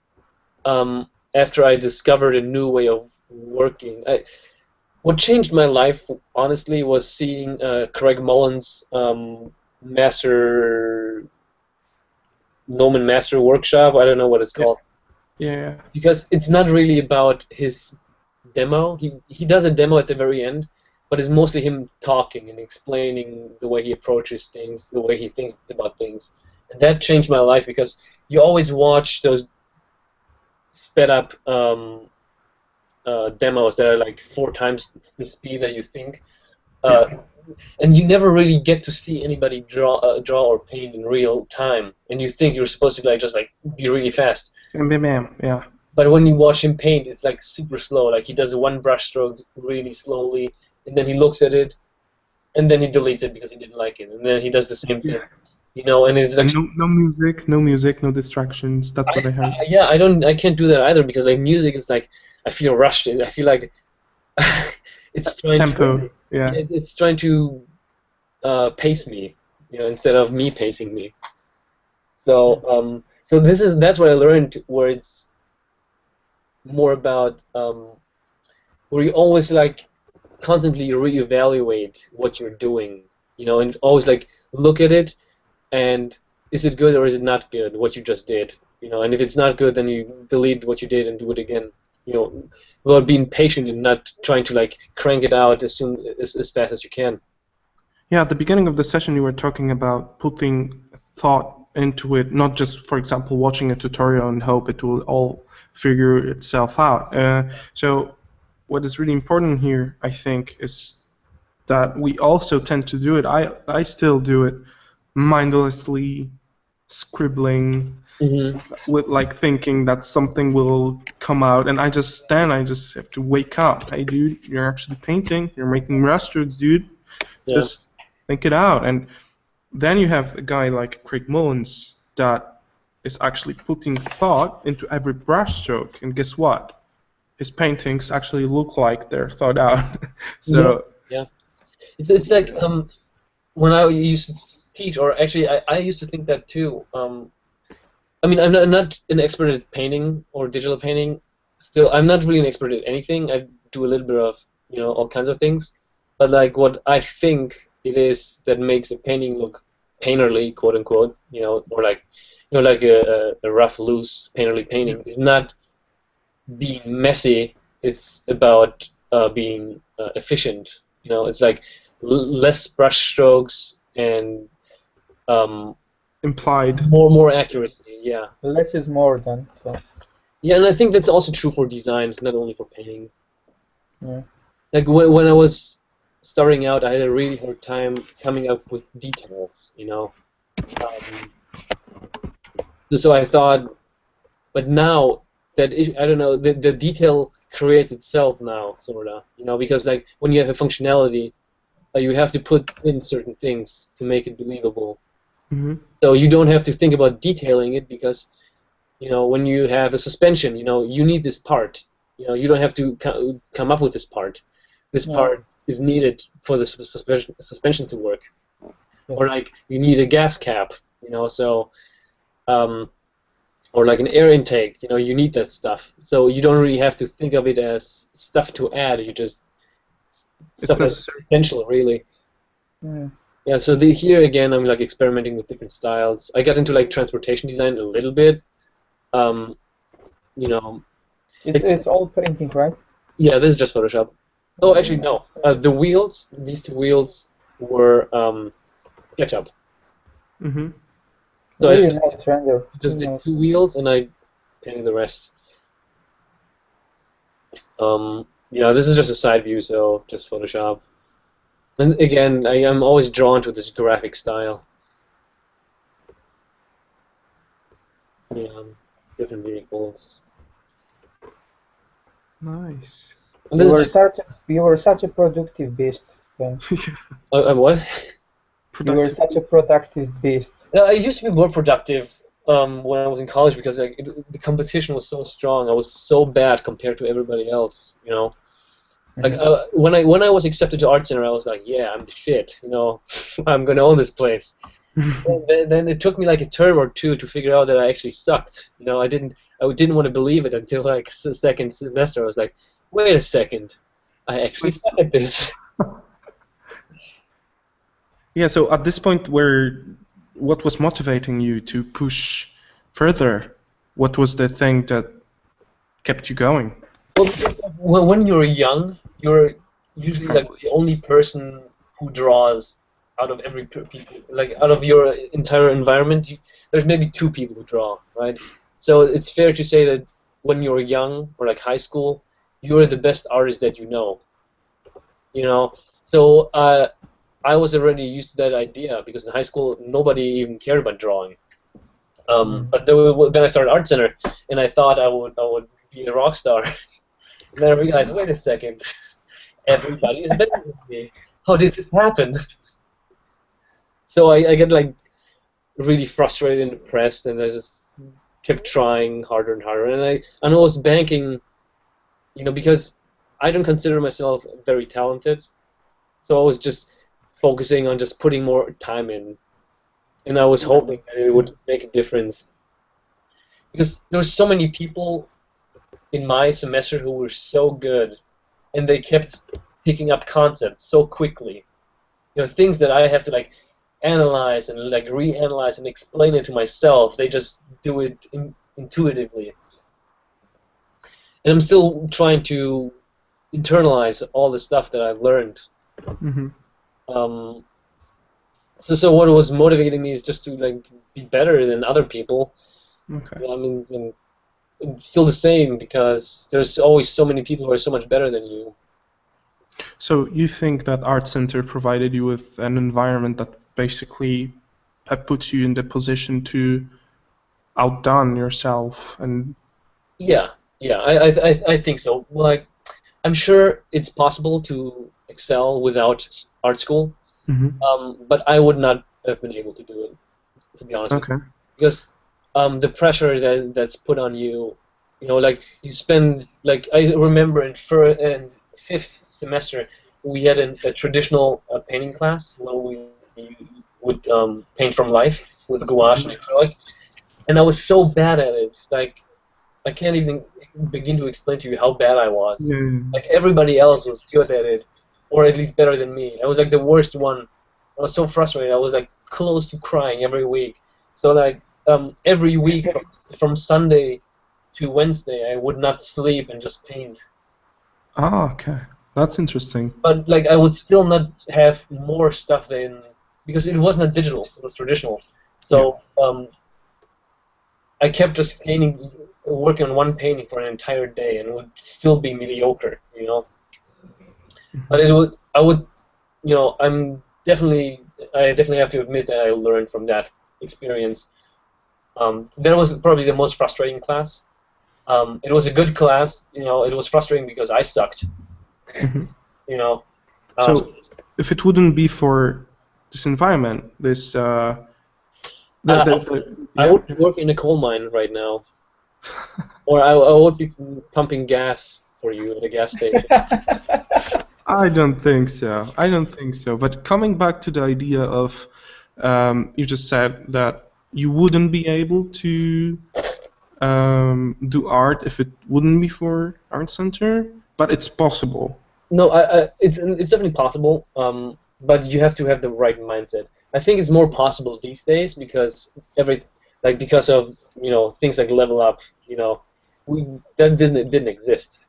after I discovered a new way of working. What changed my life, honestly, was seeing Craig Mullen's Gnomon Master Workshop. I don't know what it's called. Yeah. Because it's not really about his demo. He does a demo at the very end, but it's mostly him talking and explaining the way he approaches things, the way he thinks about things. And that changed my life because you always watch those sped up demos that are like 4 times the speed that you think. And you never really get to see anybody draw or paint in real time, and you think you're supposed to just be really fast. Yeah. But when you watch him paint, it's like super slow. Like he does one brush stroke really slowly, and then he looks at it, and then he deletes it because he didn't like it, and then he does the same thing. And it's like no music, no distractions. That's what I heard. Yeah, I can't do that either because like music is like I feel rushed. I feel like it's trying tempo. It's trying to pace me, instead of me pacing me. So that's what I learned, where it's more about where you always constantly reevaluate what you're doing, and always look at it, and is it good or is it not good what you just did, and if it's not good, then you delete what you did and do it again. About being patient and not trying to crank it out as fast as you can. Yeah, at the beginning of the session you were talking about putting thought into it, not just, for example, watching a tutorial and hope it will all figure itself out. So what is really important here, I think, is that we also tend to do it. I still do it mindlessly, scribbling, with thinking that something will come out, and I just have to wake up. Hey, dude, you're actually painting. You're making brush strokes, dude. Yeah. Just think it out. And then you have a guy like Craig Mullins that is actually putting thought into every brush stroke, and guess what? His paintings actually look like they're thought out. So yeah. It's like when I used to teach, or actually I used to think that too. I mean, I'm not an expert at painting or digital painting. Still, I'm not really an expert at anything. I do a little bit of, all kinds of things. But what I think it is that makes a painting look painterly, quote unquote, or a rough, loose painterly painting is not being messy. It's about being efficient. It's less brush strokes and implied more accuracy. Yeah. Less is more then. So. Yeah, and I think that's also true for design, not only for painting. Yeah. When I was starting out, I had a really hard time coming up with details. So I thought, but now that I don't know, the detail creates itself now, sorta. Because when you have a functionality, you have to put in certain things to make it believable. So you don't have to think about detailing it because, when you have a suspension, you need this part. You don't have to come up with this part. This part is needed for the suspension to work. Or you need a gas cap, so, or an air intake, you need that stuff. So you don't really have to think of it as stuff to add. You just stuff that's essential, really. Yeah, so here again, I'm experimenting with different styles. I got into transportation design a little bit. It's all painting, right? Yeah, this is just Photoshop. Oh, actually no. The wheels, these 2 wheels, were SketchUp. So really nice render. Just did 2 wheels, and I painted the rest. This is just a side view, so just Photoshop. And again, I am always drawn to this graphic style. Different vehicles. Nice. You were such a productive beast then. What? You were such a productive beast. I used to be more productive when I was in college because the competition was so strong. I was so bad compared to everybody else, Like when I was accepted to Art Center, I was like, yeah, I'm the shit. I'm gonna own this place. And then it took me like a term or two to figure out that I actually sucked. I didn't want to believe it until like the second semester. I was like, wait a second, I actually suck at this. Yeah. So at this point, what was motivating you to push further? What was the thing that kept you going? Well, when you're young, you're usually like the only person who draws out of every people, like out of your entire environment. There's maybe two people who draw, right? So it's fair to say that when you're young or like high school, you're the best artist that you know. So I was already used to that idea because in high school nobody even cared about drawing. But then I started Art Center, and I thought I would be a rock star. And then I realized, wait a second, everybody is better than me. How did this happen? So I get like really frustrated and depressed, and I just kept trying harder and harder. And I was banking, because I don't consider myself very talented, so I was just focusing on just putting more time in, and I was hoping that it would make a difference. Because there were so many people in my semester who were so good, and they kept picking up concepts so quickly. Things that I have to like analyze and like reanalyze and explain it to myself. They just do it intuitively, and I'm still trying to internalize all the stuff that I've learned. So what was motivating me is just to like be better than other people. Okay. I mean, it's still the same because there's always so many people who are so much better than you. So you think that Art Center provided you with an environment that basically have put you in the position to outdone yourself and... Yeah, I think so. Like, I'm sure it's possible to excel without art school, but I would not have been able to do it, to be honest. Okay. Because the pressure that's put on you, like you spend, like I remember in fifth semester we had a traditional painting class where we would paint from life with gouache and acrylic, and I was so bad at it. Like I can't even begin to explain to you how bad I was. Yeah. Like everybody else was good at it, or at least better than me. I was like the worst one. I was so frustrated. I was like close to crying every week. So like every week from Sunday to Wednesday, I would not sleep and just paint. Ah, okay. That's interesting. But like I would still not have more stuff because it was not digital. It was traditional. So I kept just painting, working on one painting for an entire day, and it would still be mediocre, But I would, I definitely have to admit that I learned from that experience. That was probably the most frustrating class. It was a good class, it was frustrating because I sucked, So, if it wouldn't be for this environment, this... I would work in a coal mine right now. Or I would be pumping gas for you at a gas station. I don't think so. I don't think so. But coming back to the idea of, you just said that you wouldn't be able to do art if it wouldn't be for Art Center, but it's possible. No, it's definitely possible, but you have to have the right mindset. I think it's more possible these days because because of things like Level Up, that didn't exist.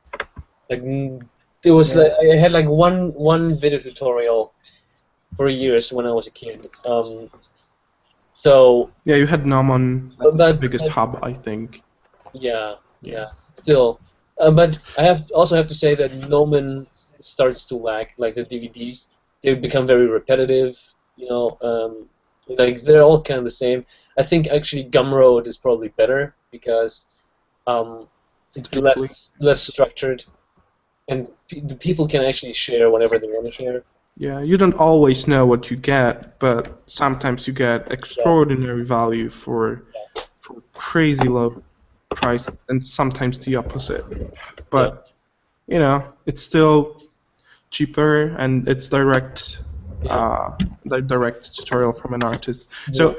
Like there was I had like one video tutorial for years when I was a kid. So yeah, you had Gnomon, the biggest hub, I think. Yeah. Still, but I also have to say that Gnomon starts to lag. Like the DVDs, they become very repetitive. Like they're all kind of the same. I think actually Gumroad is probably better because it's less structured, and the people can actually share whatever they want to share. Yeah, you don't always know what you get, but sometimes you get extraordinary value for crazy low price, and sometimes the opposite. But it's still cheaper, and it's direct direct tutorial from an artist. So,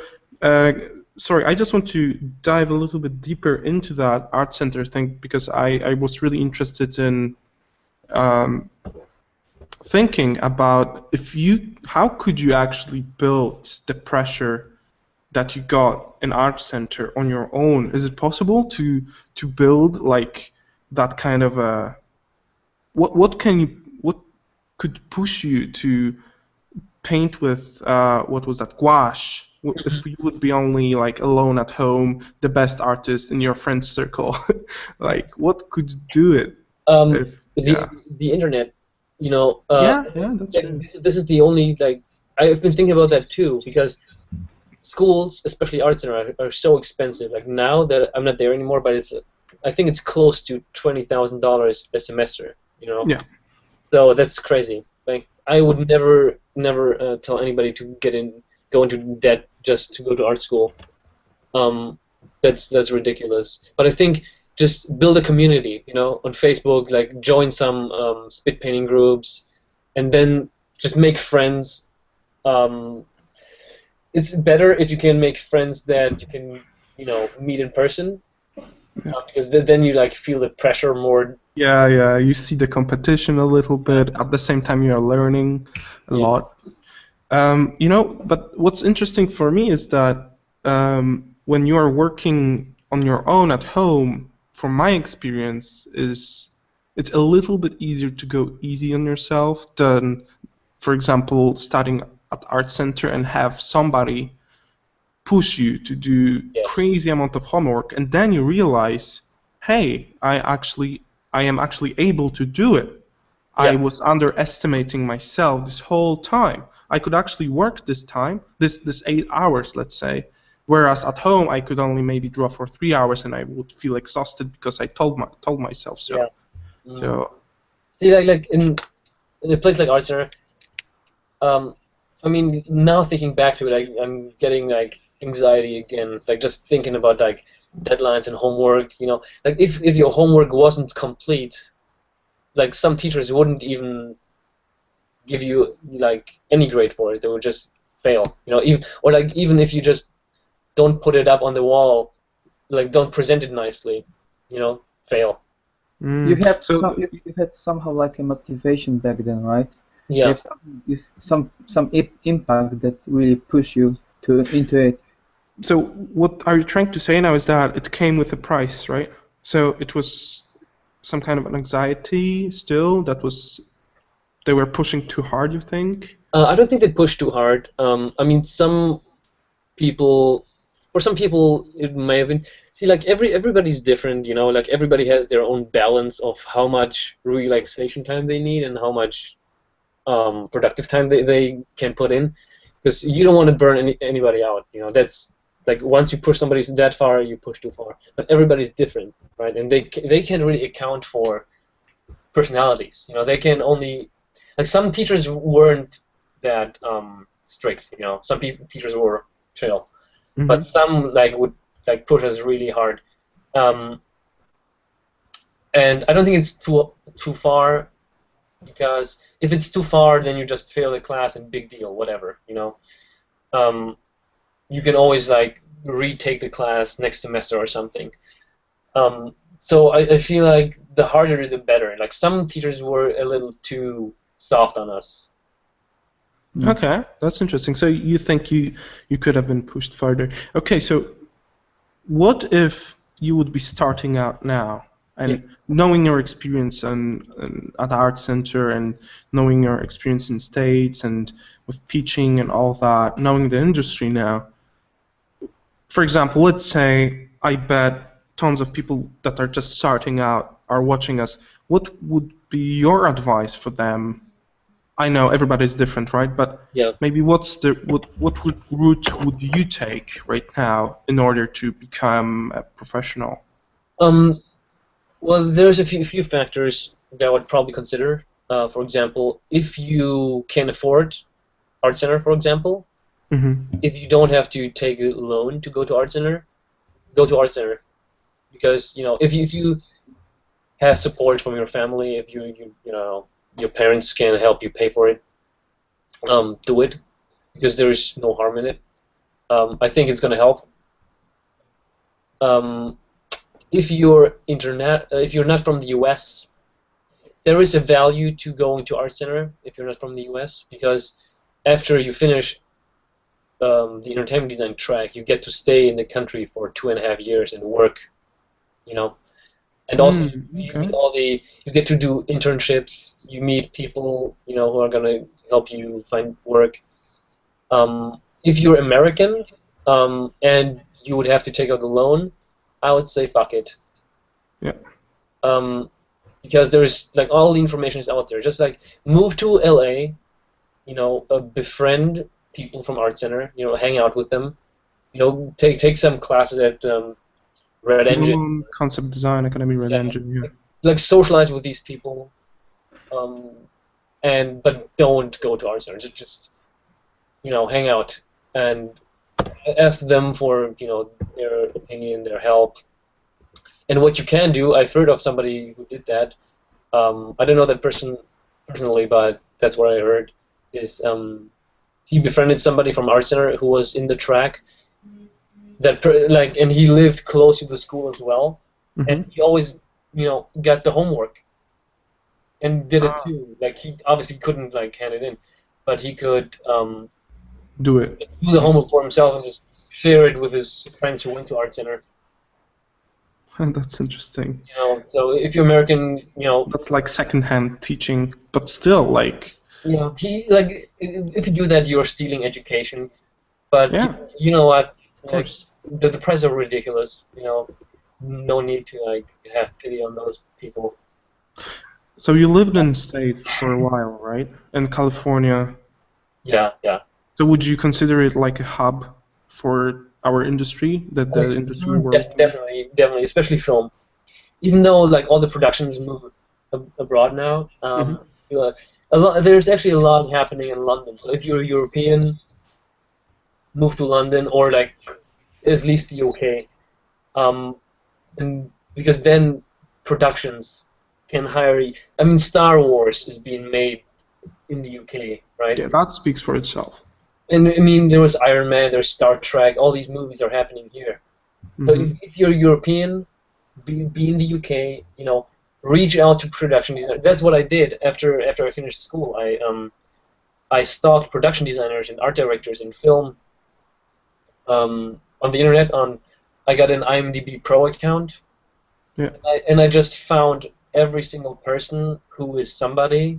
sorry, I just want to dive a little bit deeper into that art center thing because I was really interested in thinking about how could you actually build the pressure that you got in art center on your own? Is it possible to build like that kind of a what could push you to paint with what was that, gouache? If you would be only like alone at home, the best artist in your friend's circle, like what could do it? The internet, you know. That's true. This is the only like I've been thinking about that too because schools, especially art center, are so expensive. Like now that I'm not there anymore, but I think it's close to $20,000 a semester. You know. Yeah. So that's crazy. Like I would never tell anybody to go into debt just to go to art school. That's ridiculous. But I think just build a community, you know, on Facebook. Like join some spit painting groups, and then just make friends. It's better if you can make friends that you can, you know, meet in person, because then you like feel the pressure more. Yeah, you see the competition a little bit. At the same time, you are learning a lot. You know, but what's interesting for me is that when you are working on your own at home, from my experience, it's a little bit easier to go easy on yourself than, for example, starting at art center and have somebody push you to do crazy amount of homework, and then you realize, hey, I am actually able to do it. I was underestimating myself this whole time. I could actually work this time, this 8 hours, let's say, whereas at home I could only maybe draw for 3 hours and I would feel exhausted because I told myself so. Yeah. So see, like in a place like art center, I mean, now thinking back to it, I'm getting like anxiety again, like just thinking about like deadlines and homework. You know, like if your homework wasn't complete, like some teachers wouldn't even give you like any grade for it; they would just fail. You know, even if you just don't put it up on the wall, like don't present it nicely, you know, fail. You had somehow like a motivation back then, right? Yeah. You have some impact that really push you into it. So what are you trying to say now is that it came with a price, right? So it was some kind of an anxiety still they were pushing too hard, you think? I don't think they pushed too hard. I mean, for some people it may have been. See, like everybody's different, you know. Like everybody has their own balance of how much relaxation time they need and how much productive time they can put in, because you don't want to burn anybody out. You know, that's like once you push somebody that far, you push too far. But everybody's different, right? And they can't really account for personalities. You know, they can only like some teachers weren't that strict. You know, some teachers were chill, but some like would like push us really hard. And I don't think it's too far, because if it's too far, then you just fail the class and big deal, whatever, you know. You can always like retake the class next semester or something. So I feel like the harder the better. Like some teachers were a little too soft on us. Okay, that's interesting. So you think you could have been pushed further. Okay, so what if you would be starting out now and knowing your experience at Art Center and knowing your experience in States and with teaching and all that, knowing the industry now, for example, let's say I bet tons of people that are just starting out are watching us. What would be your advice for them? I know everybody's different, right? But maybe what route would you take right now in order to become a professional? Well, there's a few factors that I would probably consider. For example, if you can afford Art Center, for example, if you don't have to take a loan to go to Art Center, go to Art Center, because you know if you have support from your family, if you know your parents can help you pay for it, do it, because there is no harm in it. I think it's going to help. If you're not from the U.S., there is a value to going to art center if you're not from the U.S. because after you finish the entertainment design track, you get to stay in the country for 2.5 years and work, and also you get to do internships. You meet people, who are gonna help you find work. If you're American, and you would have to take out a loan, I would say fuck it. Yeah. Because there's like all the information is out there. Just like move to LA, befriend people from Art Center, hang out with them, take some classes at Red Engine. Concept Design Academy, Red Engine, yeah. Like socialize with these people, but don't go to Art Center. Just hang out and ask them for their opinion, their help. And what you can do, I've heard of somebody who did that. I don't know that person personally, but that's what I heard. Is he befriended somebody from Art Center who was in the track. And he lived close to the school as well, and he always, got the homework, and did it too. Like he obviously couldn't hand it in, but he could do the homework for himself and just share it with his friends who went to Art Center. That's interesting. So if you're American, that's like secondhand teaching, but still if you do that, you're stealing education. But you know what? Of course. The prices are ridiculous. No need to have pity on those people. So you lived in the States for a while, right? In California. Yeah. So would you consider it like a hub for our industry, the industry world? Definitely, especially film. Even though all the productions move abroad now, there's actually a lot happening in London. So if you're European, move to London or at least the UK, and because then productions can hire. I mean, Star Wars is being made in the UK, right? Yeah, that speaks for itself. And I mean, there was Iron Man, there's Star Trek. All these movies are happening here. So if you're European, be in the UK. Reach out to production designers. That's what I did after I finished school. I stalked production designers and art directors in film. On the internet, I got an IMDb Pro account, and I just found every single person who is somebody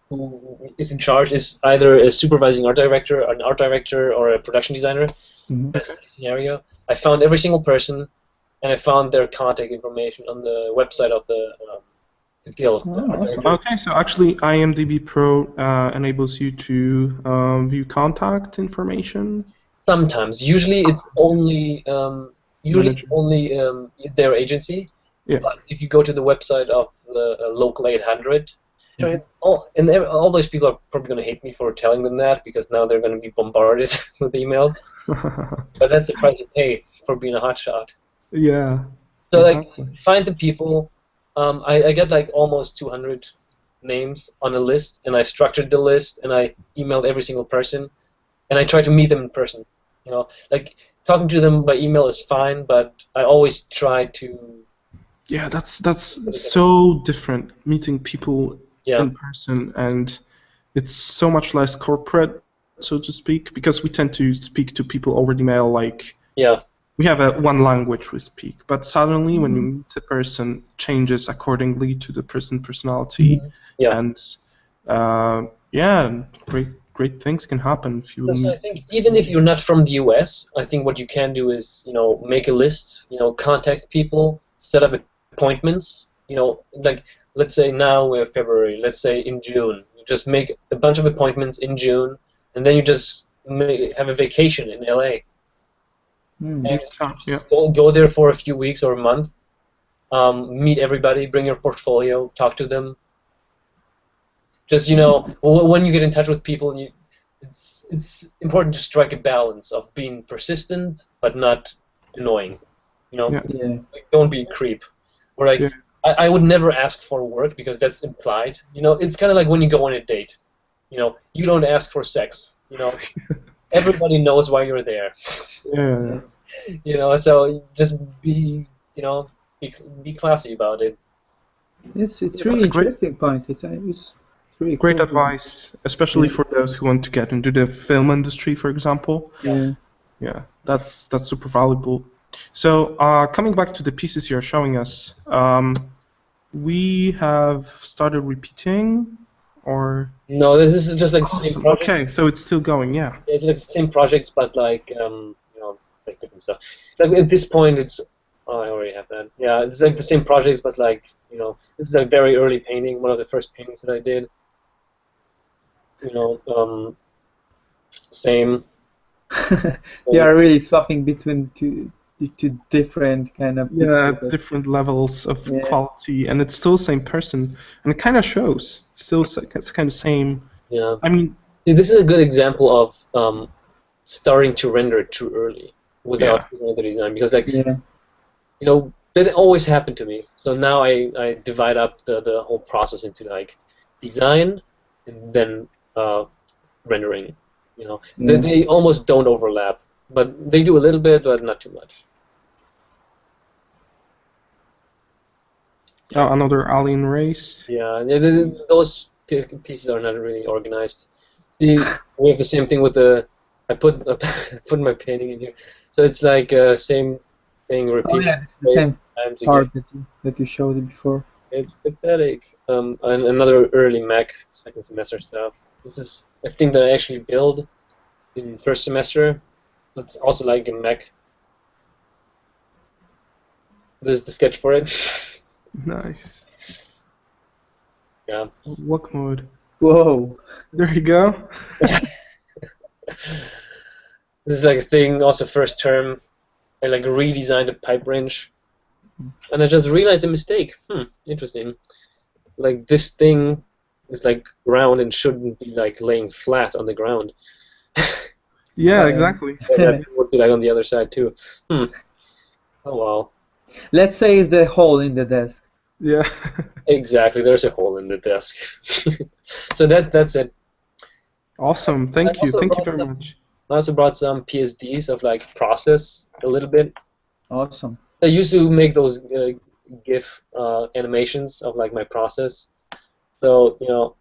who is in charge, is either a supervising art director, an art director, or a production designer. That's the scenario. I found every single person, and I found their contact information on the website of the guild. Awesome. Okay, so actually IMDb Pro enables you to view contact information. Sometimes, usually it's only their agency. Yeah. But if you go to the website of the local 800, all those people are probably going to hate me for telling them that because now they're going to be bombarded with emails. But that's the price you pay for being a hotshot. Yeah. So find the people. I got almost 200 names on a list, and I structured the list, and I emailed every single person, and I tried to meet them in person. Talking to them by email is fine, but I always try to. Yeah, that's so different, meeting people in person, and it's so much less corporate, so to speak, because we tend to speak to people over email. We have one language we speak, but suddenly when you meet a person, changes accordingly to the personality, and great things can happen if you. So I think even if you're not from the US, I think what you can do is make a list, contact people, set up appointments. Let's say now we're February. Let's say in June, you just make a bunch of appointments in June, and then you just have a vacation in LA. And go there for a few weeks or a month. Meet everybody, bring your portfolio, talk to them. Just when you get in touch with people, it's important to strike a balance of being persistent but not annoying. Don't be a creep. I would never ask for work because that's implied. You know, it's kind of like when you go on a date. You know, you don't ask for sex. You know, everybody knows why you're there. Yeah. You know, so just be, you know, be classy about it. It's That's really a great- interesting point. It's really Great cool. advice, especially Yeah. for those who want to get into the film industry, for example. Yeah. Yeah, that's super valuable. So coming back to the pieces you're showing us, we have started repeating, or No, this is just like the same awesome. project. Okay, so it's still going. Yeah. It's like the same projects, but like you know, like different stuff. Like at this point, it's I already have that. Yeah, it's like the same projects, but like you know, this is a very early painting, one of the first paintings that I did. You know, same. They are really swapping between two different kind of Yeah, pictures. different levels of Yeah. quality, and it's still same person, and it kind of shows. Still, it's kind of same. Yeah. I mean, This is a good example of starting to render too early without the design because like Yeah. you know that always happened to me. So now I divide up the whole process into like design and then rendering. You know, Yeah. they almost don't overlap, but they do a little bit, but not too much. another alien race. Yeah, those pieces are not really organized. See, we have the same thing with the. I put my painting in here, so it's like same thing Oh repeated. yeah, it's the same Times part again. that you showed it before. It's pathetic. And another early Mac second semester stuff. This is a thing that I actually build in first semester. That's also like in Mac. This is the sketch for it. Nice. Yeah. Walk mode. Whoa. There you go. This is like a thing. Also first term, I like redesigned the pipe wrench, and I just realized a mistake. Interesting. Like this thing is like round and shouldn't be like laying flat on the ground. Yeah, exactly. That would be like on the other side too. Oh well. Let's say it's the hole in the desk. Yeah. Exactly. There's a hole in the desk. So that's it. Awesome. Thank you. also Thank you brought very much. I also brought some PSDs of like process a little bit. Awesome. I used to make those GIF animations of like my process. So you know,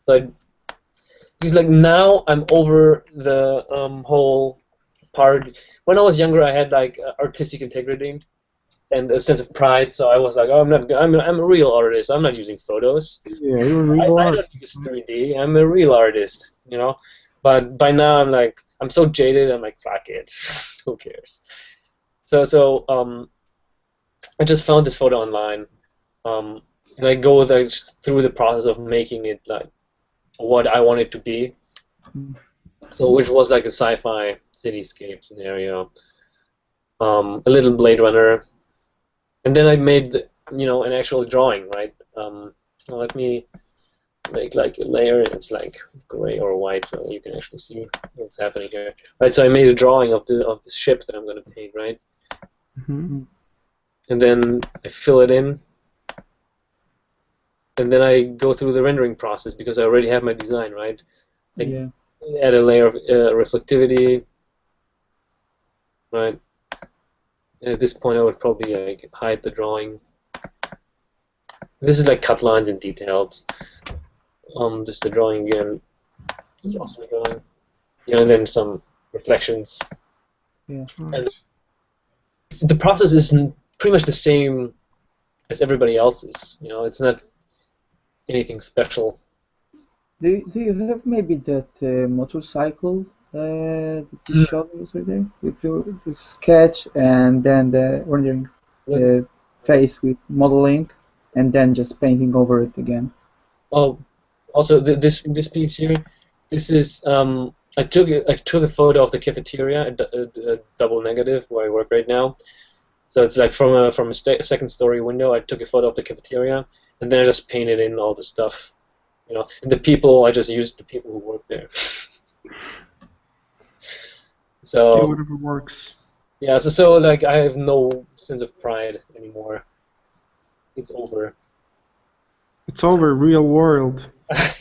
because like now I'm over the whole part. When I was younger, I had like artistic integrity and a sense of pride. So I was like, oh, I'm a real artist. I'm not using photos. Yeah, you're a real I artist. don't use 3D. I'm a real artist, you know. But by now I'm like I'm so jaded. I'm like fuck it, who cares? So I just found this photo online, and I go like through the process of making it like what I want it to be. So which was like a sci-fi cityscape scenario, a little Blade Runner, and then I made you know an actual drawing, right? Let me make like a layer that's like gray or white, so you can actually see what's happening here. Right. So I made a drawing of the ship that I'm going to paint, right? Mm-hmm. And then I fill it in, and then I go through the rendering process because I already have my design, right? I Yeah. add a layer of reflectivity, right? And at this point, I would probably like hide the drawing. This is like cut lines and details. Just the drawing again. It's also a drawing. You know, and then some reflections. Yeah. And the process is pretty much the same as everybody else's. You know, it's not anything special. Do you have maybe that motorcycle that you showed us right there with the sketch and then the rendering face with modeling and then just painting over it again? Oh, also this piece here. This is I took a photo of the cafeteria, a double negative where I work right now. So it's like from a second story window. I took a photo of the cafeteria, and then I just painted in all the stuff, you know. And the people, I just used the people who work there. So Yeah, whatever works. yeah, so like I have no sense of pride anymore. it's over. It's over, real world.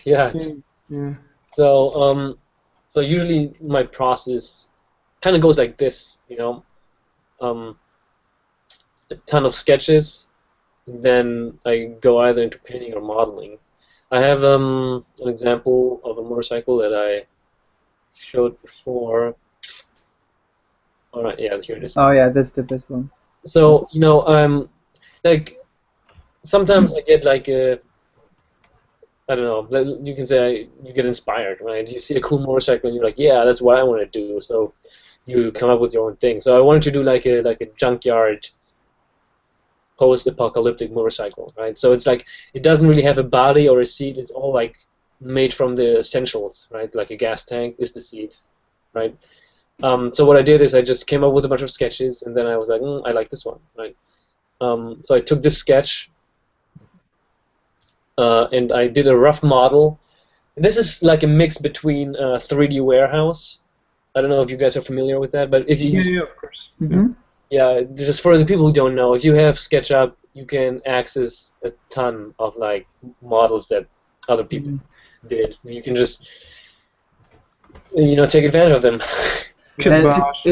Yeah. Yeah. So so usually my process kind of goes like this, you know, a ton of sketches, then I go either into painting or modeling. I have an example of a motorcycle that I showed before. All right, yeah, here it is. Oh yeah, that's the best one. So you know, like sometimes I get like I don't know. You can say you get inspired, right? You see a cool motorcycle and you're like, yeah, that's what I want to do. So you come up with your own thing. So I wanted to do like a junkyard post-apocalyptic motorcycle, right? So it's like it doesn't really have a body or a seat. It's all like made from the essentials, right? Like a gas tank is the seat, right? So what I did is I just came up with a bunch of sketches, and then I was like, I like this one, right? So I took this sketch, and I did a rough model. And this is like a mix between 3D Warehouse. I don't know if you guys are familiar with that, but if you use, Yeah, of course. Mm-hmm. yeah, just for the people who don't know, if you have SketchUp, you can access a ton of like models that other people did. You can just, you know, take advantage of them. Kid And Bosh.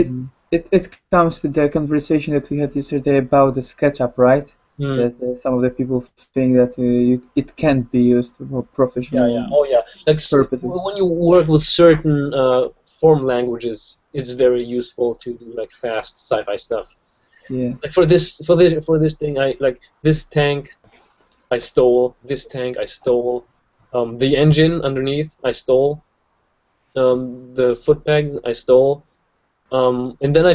it comes to the conversation that we had yesterday about the SketchUp, right? Hmm. That some of the people think that it can't be used for professional. Yeah, yeah, oh yeah. Like Purposes. when you work with certain form languages, it's very useful to do like fast sci-fi stuff. Yeah. Like for this thing, I like this tank, I stole. This tank, I stole. The engine underneath, I stole. The foot pegs, I stole. And then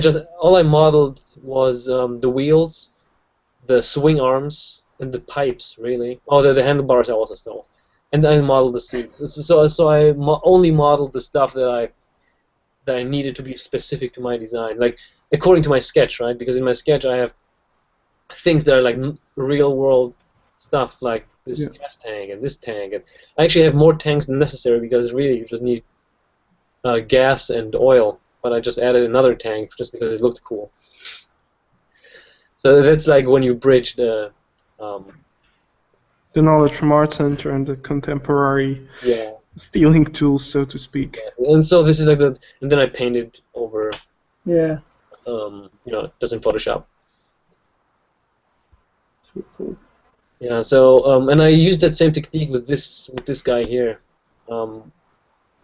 all I modeled was the wheels, the swing arms, and the pipes, really. Oh, the handlebars I also stole. And then I modeled the seats. So I only modeled the stuff that I needed to be specific to my design, like according to my sketch, right? Because in my sketch I have things that are like real world stuff, like this gas tank and this tank, and I actually have more tanks than necessary because really you just need gas and oil. But I just added another tank just because it looked cool. So that's like when you bridge the knowledge from Art Center and the contemporary stealing tools, so to speak. And so this is like the, and then I painted over. Yeah. You know, just in Photoshop. Super cool. Yeah. So and I used that same technique with this guy here.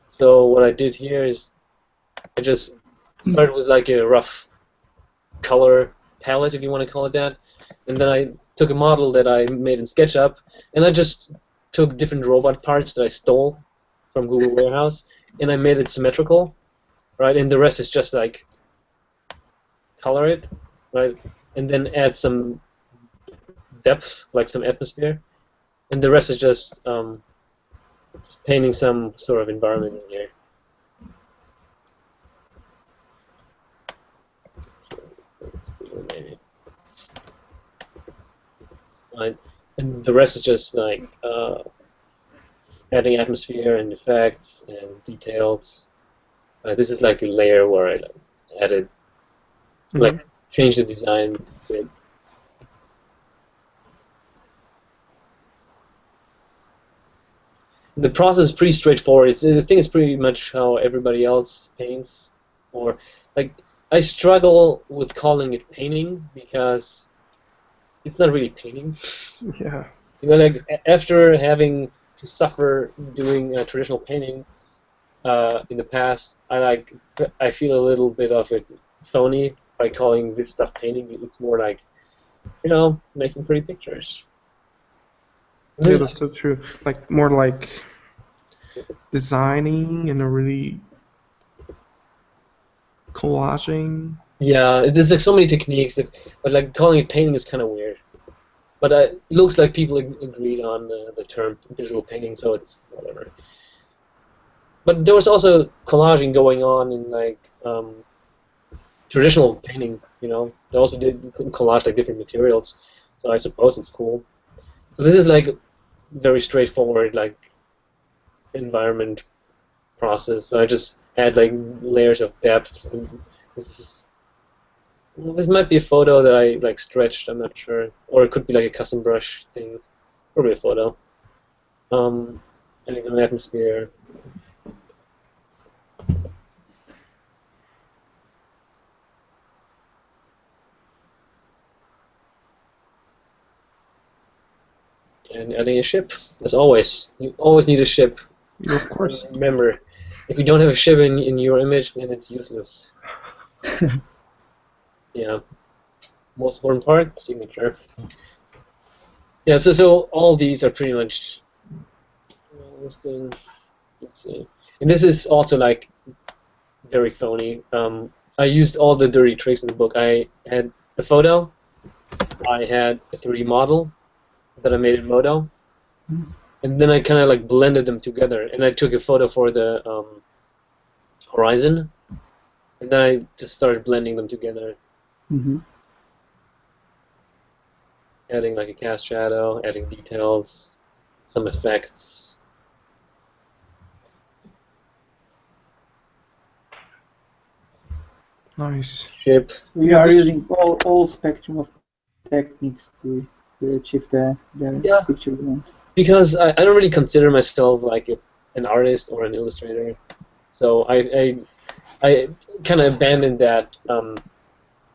So what I did here is I just started with like a rough color palette, if you want to call it that, and then I took a model that I made in SketchUp, and I just took different robot parts that I stole from Google Warehouse, and I made it symmetrical, right? And the rest is just like color it, right? And then add some depth, like some atmosphere, and the rest is just painting some sort of environment in here. Right. And the rest is just like adding atmosphere and effects and details. This is like a layer where I like, added, like, changed the design a bit. The process is pretty straightforward. I think it's pretty much how everybody else paints. Or, like, I struggle with calling it painting because it's not really painting. Yeah. You know, like after having to suffer doing traditional painting in the past, I feel a little bit of it phony by calling this stuff painting. It's more like, you know, making pretty pictures. Yeah, that's so true. Like more like designing in a really collaging. Yeah, there's like so many techniques but like calling it painting is kind of weird. But it looks like people agreed on the term visual painting, so it's whatever. But there was also collaging going on in like traditional painting. You know, they also did collage like different materials, so I suppose it's cool. So this is like very straightforward like environment process. So I just add like layers of depth. And this is Well, this might be a photo that I like stretched. I'm not sure, or it could be like a custom brush thing. Probably a photo. Adding an atmosphere. And adding a ship, as always. You always need a ship. Of course. Remember, if you don't have a ship in your image, then it's useless. Yeah. Most important part, signature. Yeah, so all these are pretty much this thing. Let's see. And this is also like very phony. I used all the dirty tricks in the book. I had a photo, I had a 3D model that I made in Modo, and then I kind of like blended them together. And I took a photo for the horizon, and then I just started blending them together. Adding like a cast shadow, adding details, some effects. Nice. Ship. We are using all spectrum of techniques to achieve the picture we want. Because I don't really consider myself like an artist or an illustrator, so I kind of abandoned that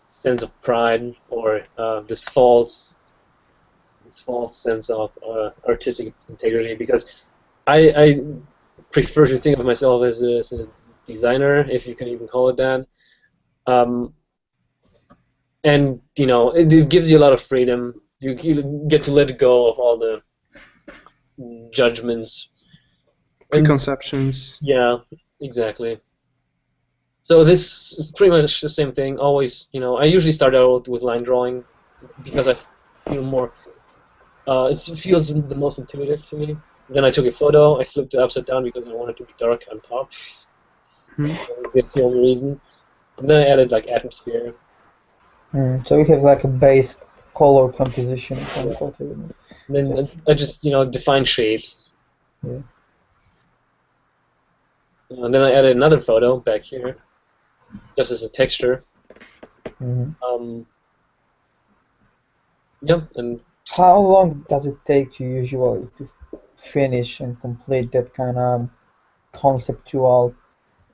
sense of pride or this false sense of artistic integrity, because I prefer to think of myself as a designer, if you can even call it that. And you know, it gives you a lot of freedom. You get to let go of all the judgments, preconceptions. Yeah, exactly. So this is pretty much the same thing. Always, you know, I usually start out with line drawing because I feel more. It feels the most intuitive to me. Then I took a photo. I flipped it upside down because I wanted to be dark on top. So that's the only reason. And then I added like atmosphere. So you have like a base color composition from the photo. And then I just, you know, defined shapes. Yeah. And then I added another photo back here, just as a texture. Yep. And how long does it take you usually to finish and complete that kind of conceptual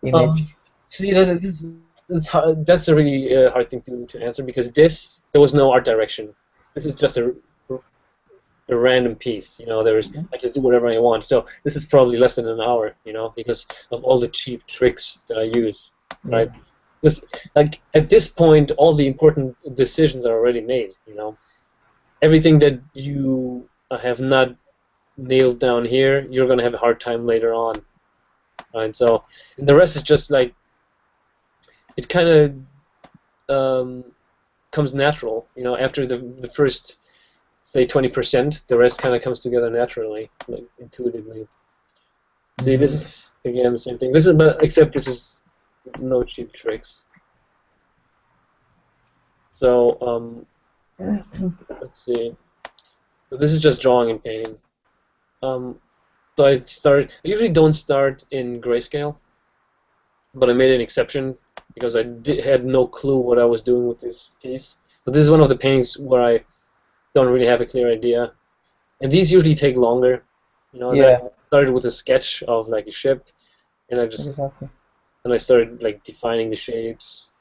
image? See, that's a really hard thing to answer, because there was no art direction. This is just a random piece, you know. I just do whatever I want. So this is probably less than an hour, you know, because of all the cheap tricks that I use, right? Because like at this point, all the important decisions are already made, you know. Everything that you have not nailed down here, you're gonna have a hard time later on, and so and the rest is just like it kind of comes natural, you know. After the first, say, 20%, the rest kind of comes together naturally, like intuitively. See, this is again the same thing. This is, but except this is no cheap tricks. So let's see. So this is just drawing and painting. So I usually don't start in grayscale, but I made an exception because I had no clue what I was doing with this piece. But this is one of the paintings where I don't really have a clear idea, and these usually take longer. You know, I started with a sketch of like a ship, and I just and I started like defining the shapes.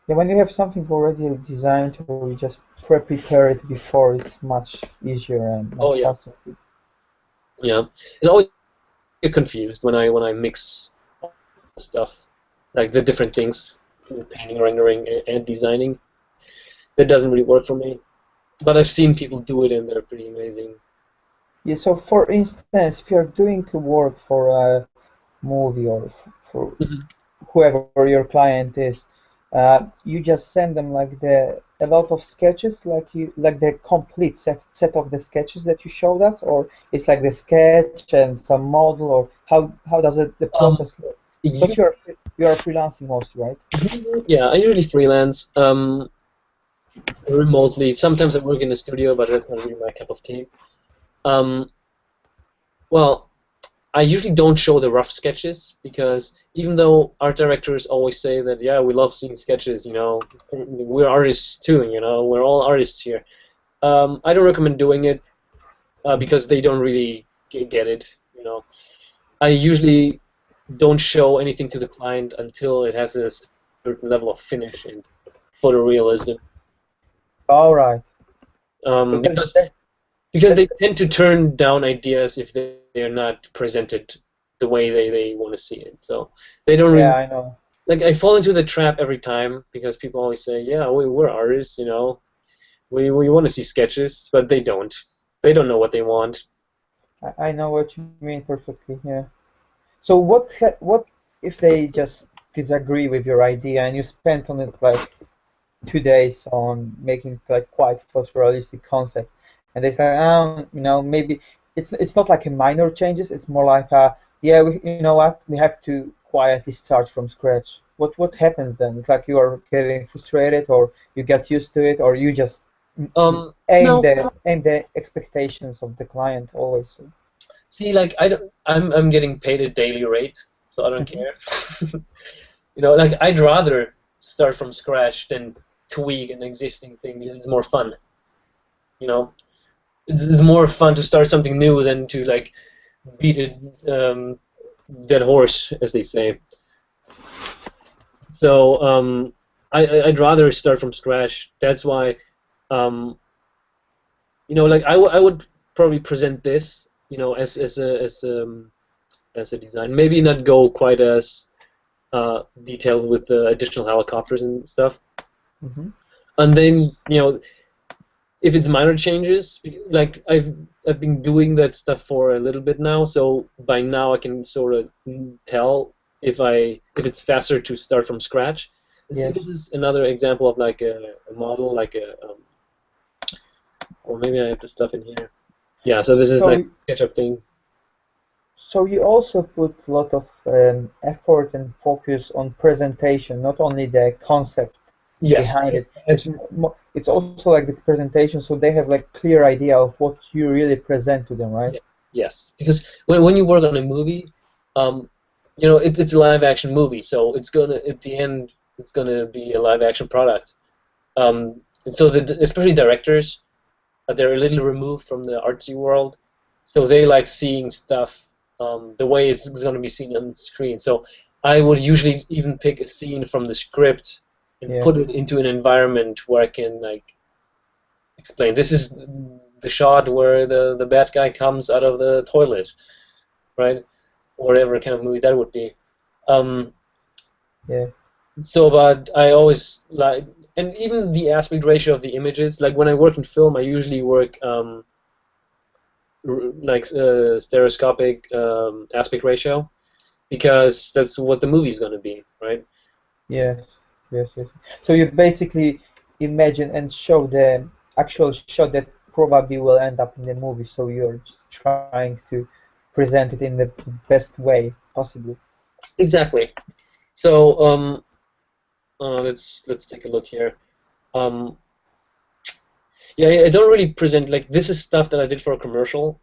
Yeah, when you have something already designed, or you just prepare it before, it's much easier and much faster. Yeah, and I always get confused when I mix stuff, like the different things, painting, rendering, and designing. That doesn't really work for me. But I've seen people do it, and they're pretty amazing. Yeah, so for instance, if you're doing work for a movie or for whoever your client is, you just send them like a lot of sketches, like the complete set of the sketches that you showed us, or it's like the sketch and some model, or how does the process work? But you are freelancing mostly, right? Yeah, I usually freelance remotely. Sometimes I work in a studio, but that's not really my cup of tea. Well, I usually don't show the rough sketches because even though art directors always say that, yeah, we love seeing sketches, you know, we're artists too, you know, we're all artists here. I don't recommend doing it because they don't really get it, you know. I usually don't show anything to the client until it has a certain level of finish and photorealism. All right. Because they tend to turn down ideas if they are not presented the way they want to see it. So they don't really. Yeah, I know. Like I fall into the trap every time because people always say, "Yeah, we're artists, you know, we want to see sketches," but they don't. They don't know what they want. I know what you mean perfectly. Yeah. So what if they just disagree with your idea and you spent on it like 2 days on making like quite photorealistic concept, and they say, you know, maybe it's not like a minor changes. It's more like yeah, you know what, we have to quietly start from scratch. What happens then? It's like you are getting frustrated, or you get used to it, or you just No. aim the expectations of the client always. See, like I'm getting paid a daily rate, so I don't care. You know, like I'd rather start from scratch than tweak an existing thing because it's more fun. You know, it's more fun to start something new than to like beat a dead horse, as they say. So I'd rather start from scratch. That's why, you know, like I would probably present this, you know, as a design. Maybe not go quite as detailed with the additional helicopters and stuff. Mm-hmm. And then, you know, if it's minor changes, like I've been doing that stuff for a little bit now, so by now I can sort of tell if it's faster to start from scratch. Yes. This is another example of like a model, like or maybe I have the stuff in here. Yeah, so this is like a SketchUp thing. So you also put a lot of effort and focus on presentation, not only the concept behind it. It's also like the presentation, so they have like clear idea of what you really present to them, right? Yeah. Yes, because when you work on a movie, you know, it's a live action movie, so it's gonna at the end it's gonna be a live action product. And so especially directors, they're a little removed from the artsy world, so they like seeing stuff the way it's going to be seen on the screen. So I would usually even pick a scene from the script and put it into an environment where I can like explain. This is the shot where the bad guy comes out of the toilet, right? Or whatever kind of movie that would be. Yeah. So, but I always like, and even the aspect ratio of the images. Like when I work in film, I usually work like stereoscopic aspect ratio, because that's what the movie's going to be, right? Yes, yes, yes. So you basically imagine and show the actual shot that probably will end up in the movie. So you're just trying to present it in the best way possible. Exactly. So let's take a look here. Yeah, I don't really present, like, this is stuff that I did for a commercial.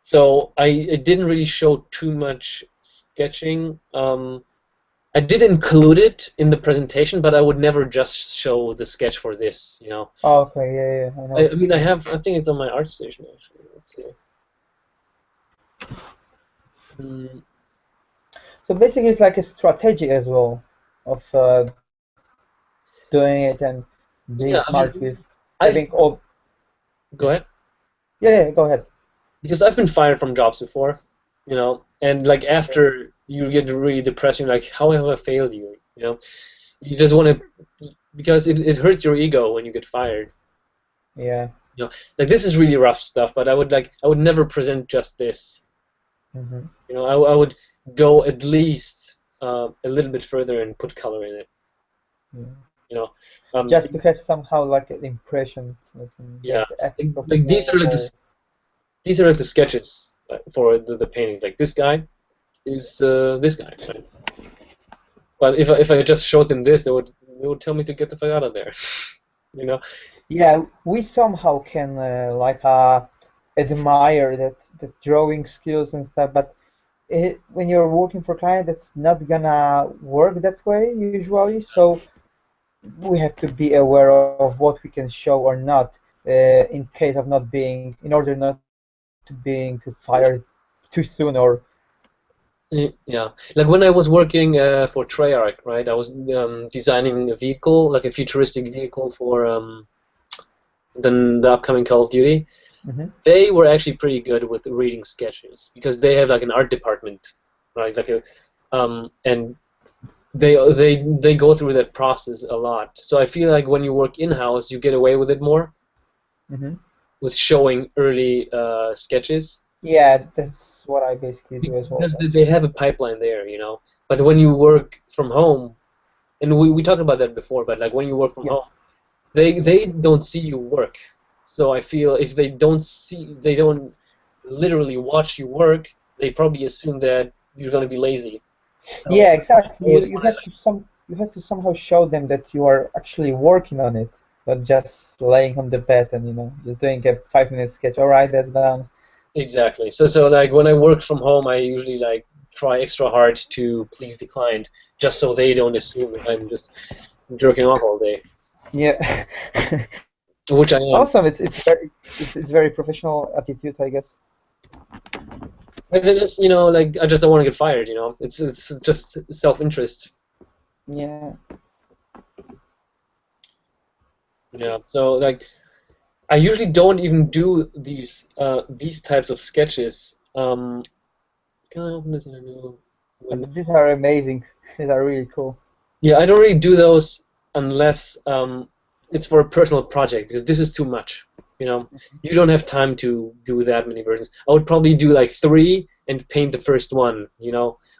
So I didn't really show too much sketching. I did include it in the presentation, but I would never just show the sketch for this, you know. Oh, okay, yeah, I know. I mean, I think it's on my art station, actually. Let's see. So basically, it's like a strategy as well of doing it and being smart with having all. Go ahead. Yeah, go ahead. Because I've been fired from jobs before, you know, and like after you get really depressed, you're like, how have I failed you? You know, you just want to, because it hurts your ego when you get fired. Yeah. You know, like this is really rough stuff, but I would never present just this. Mm-hmm. You know, I would go at least a little bit further and put color in it. Yeah. You know, just to have somehow like an impression. Yeah, like these are like the sketches for the painting. Like this guy is this guy, right? But if I just showed them this, they would tell me to get the fuck out of there. You know? Yeah, we somehow can admire that drawing skills and stuff, but when you're working for client, that's not gonna work that way usually. So we have to be aware of what we can show or not, in case of not being, in order not to being fired too soon or. Yeah, like when I was working for Treyarch, right? I was designing a vehicle, like a futuristic vehicle for the upcoming Call of Duty. Mm-hmm. They were actually pretty good with reading sketches because they have like an art department, right? Like and they go through that process a lot. So I feel like when you work in-house, you get away with it more, Mm-hmm. with showing early sketches. Yeah, that's what I basically do as well. Because they have a pipeline there, you know. But when you work from home, and we talked about that before, but like when you work from Yes. home, they don't see you work. So I feel if they don't literally watch you work, they probably assume that you're gonna be lazy. So Yeah, exactly. always You have to somehow show them that you are actually working on it, not just laying on the bed and just doing a 5-minute sketch. All right, that's done. Exactly. So like when I work from home, I usually like try extra hard to please the client, just so they don't assume that I'm just jerking off all day, Yeah. which I am. Awesome. It's very professional attitude, I guess. And then it's, like I just don't want to get fired. It's just self-interest. Yeah. Yeah. So like I usually don't even do these types of sketches. Can I open this in a new window? But these are amazing. These are really cool. Yeah, I don't really do those unless it's for a personal project, because this is too much. You don't have time to do that many versions. I would probably do like 3 and paint the first one,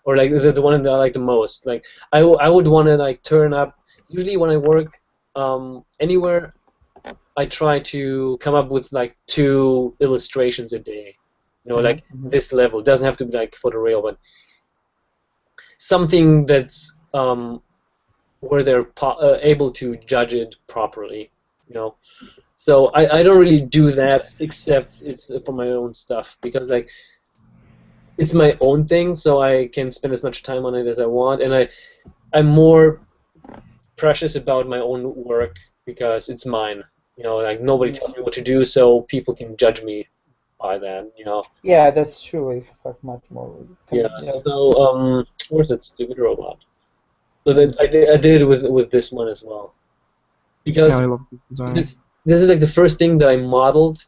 or like the one that I like the most. Like I would want to like turn up. Usually when I work anywhere, I try to come up with like 2 illustrations a day. Like this level. It doesn't have to be like photoreal, but something that's where they're able to judge it properly. So I don't really do that, except it's for my own stuff, because like it's my own thing, so I can spend as much time on it as I want, and I'm more precious about my own work because it's mine. Like nobody tells me what to do, so people can judge me by that. Yeah, that's true. I have much more. Yeah. So where's that stupid robot? So then I did it with this one as well, because Yeah, I love the design. this is like the first thing that I modeled,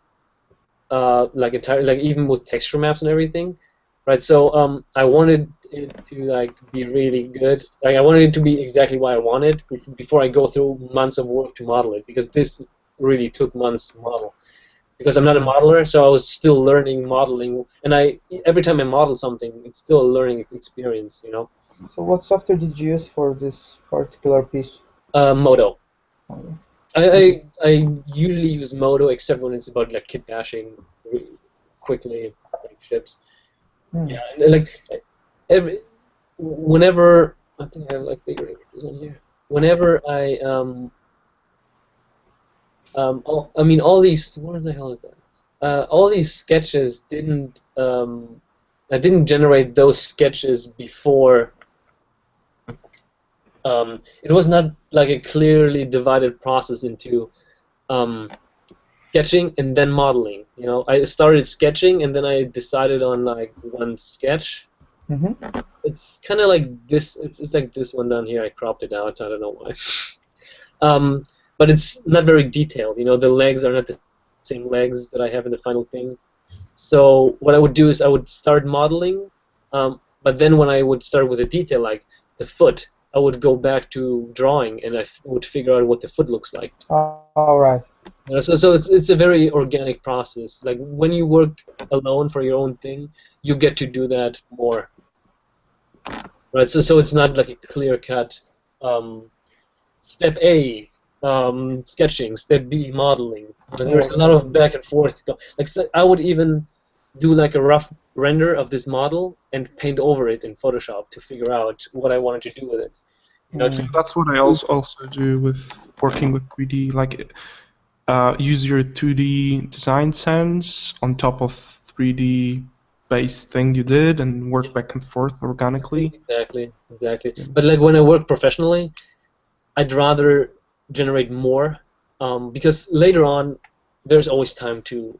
like even with texture maps and everything, right? So I wanted it to like be really good. Like I wanted it to be exactly what I wanted before I go through months of work to model it, because this really took months to model. Because I'm not a modeler, so I was still learning modeling, and every time I model something, it's still a learning experience. So what software did you use for this particular piece? Modo. Oh, I usually use Modo, except when it's about like kit bashing quickly, like ships. Yeah, and, like whenever I think I have like bigger images on here. Whenever all these, what the hell is that? All these sketches didn't. I didn't generate those sketches before. It was not like a clearly divided process into sketching and then modeling. I started sketching and then I decided on like one sketch. Mm-hmm. It's kind of like this. It's like this one down here. I cropped it out. I don't know why. But it's not very detailed. The legs are not the same legs that I have in the final thing. So what I would do is I would start modeling, but then when I would start with a detail like the foot, I would go back to drawing and I would figure out what the foot looks like. All right. So it's a very organic process. Like when you work alone for your own thing, you get to do that more. Right. So it's not like a clear cut. Step A, sketching. Step B, modeling. There's a lot of back and forth. Like I would even do like a rough render of this model and paint over it in Photoshop to figure out what I wanted to do with it. That's what I also do with working with 3D. Like, use your 2D design sense on top of 3D based thing you did and work back and forth organically. Exactly. But like when I work professionally, I'd rather generate more because later on there's always time to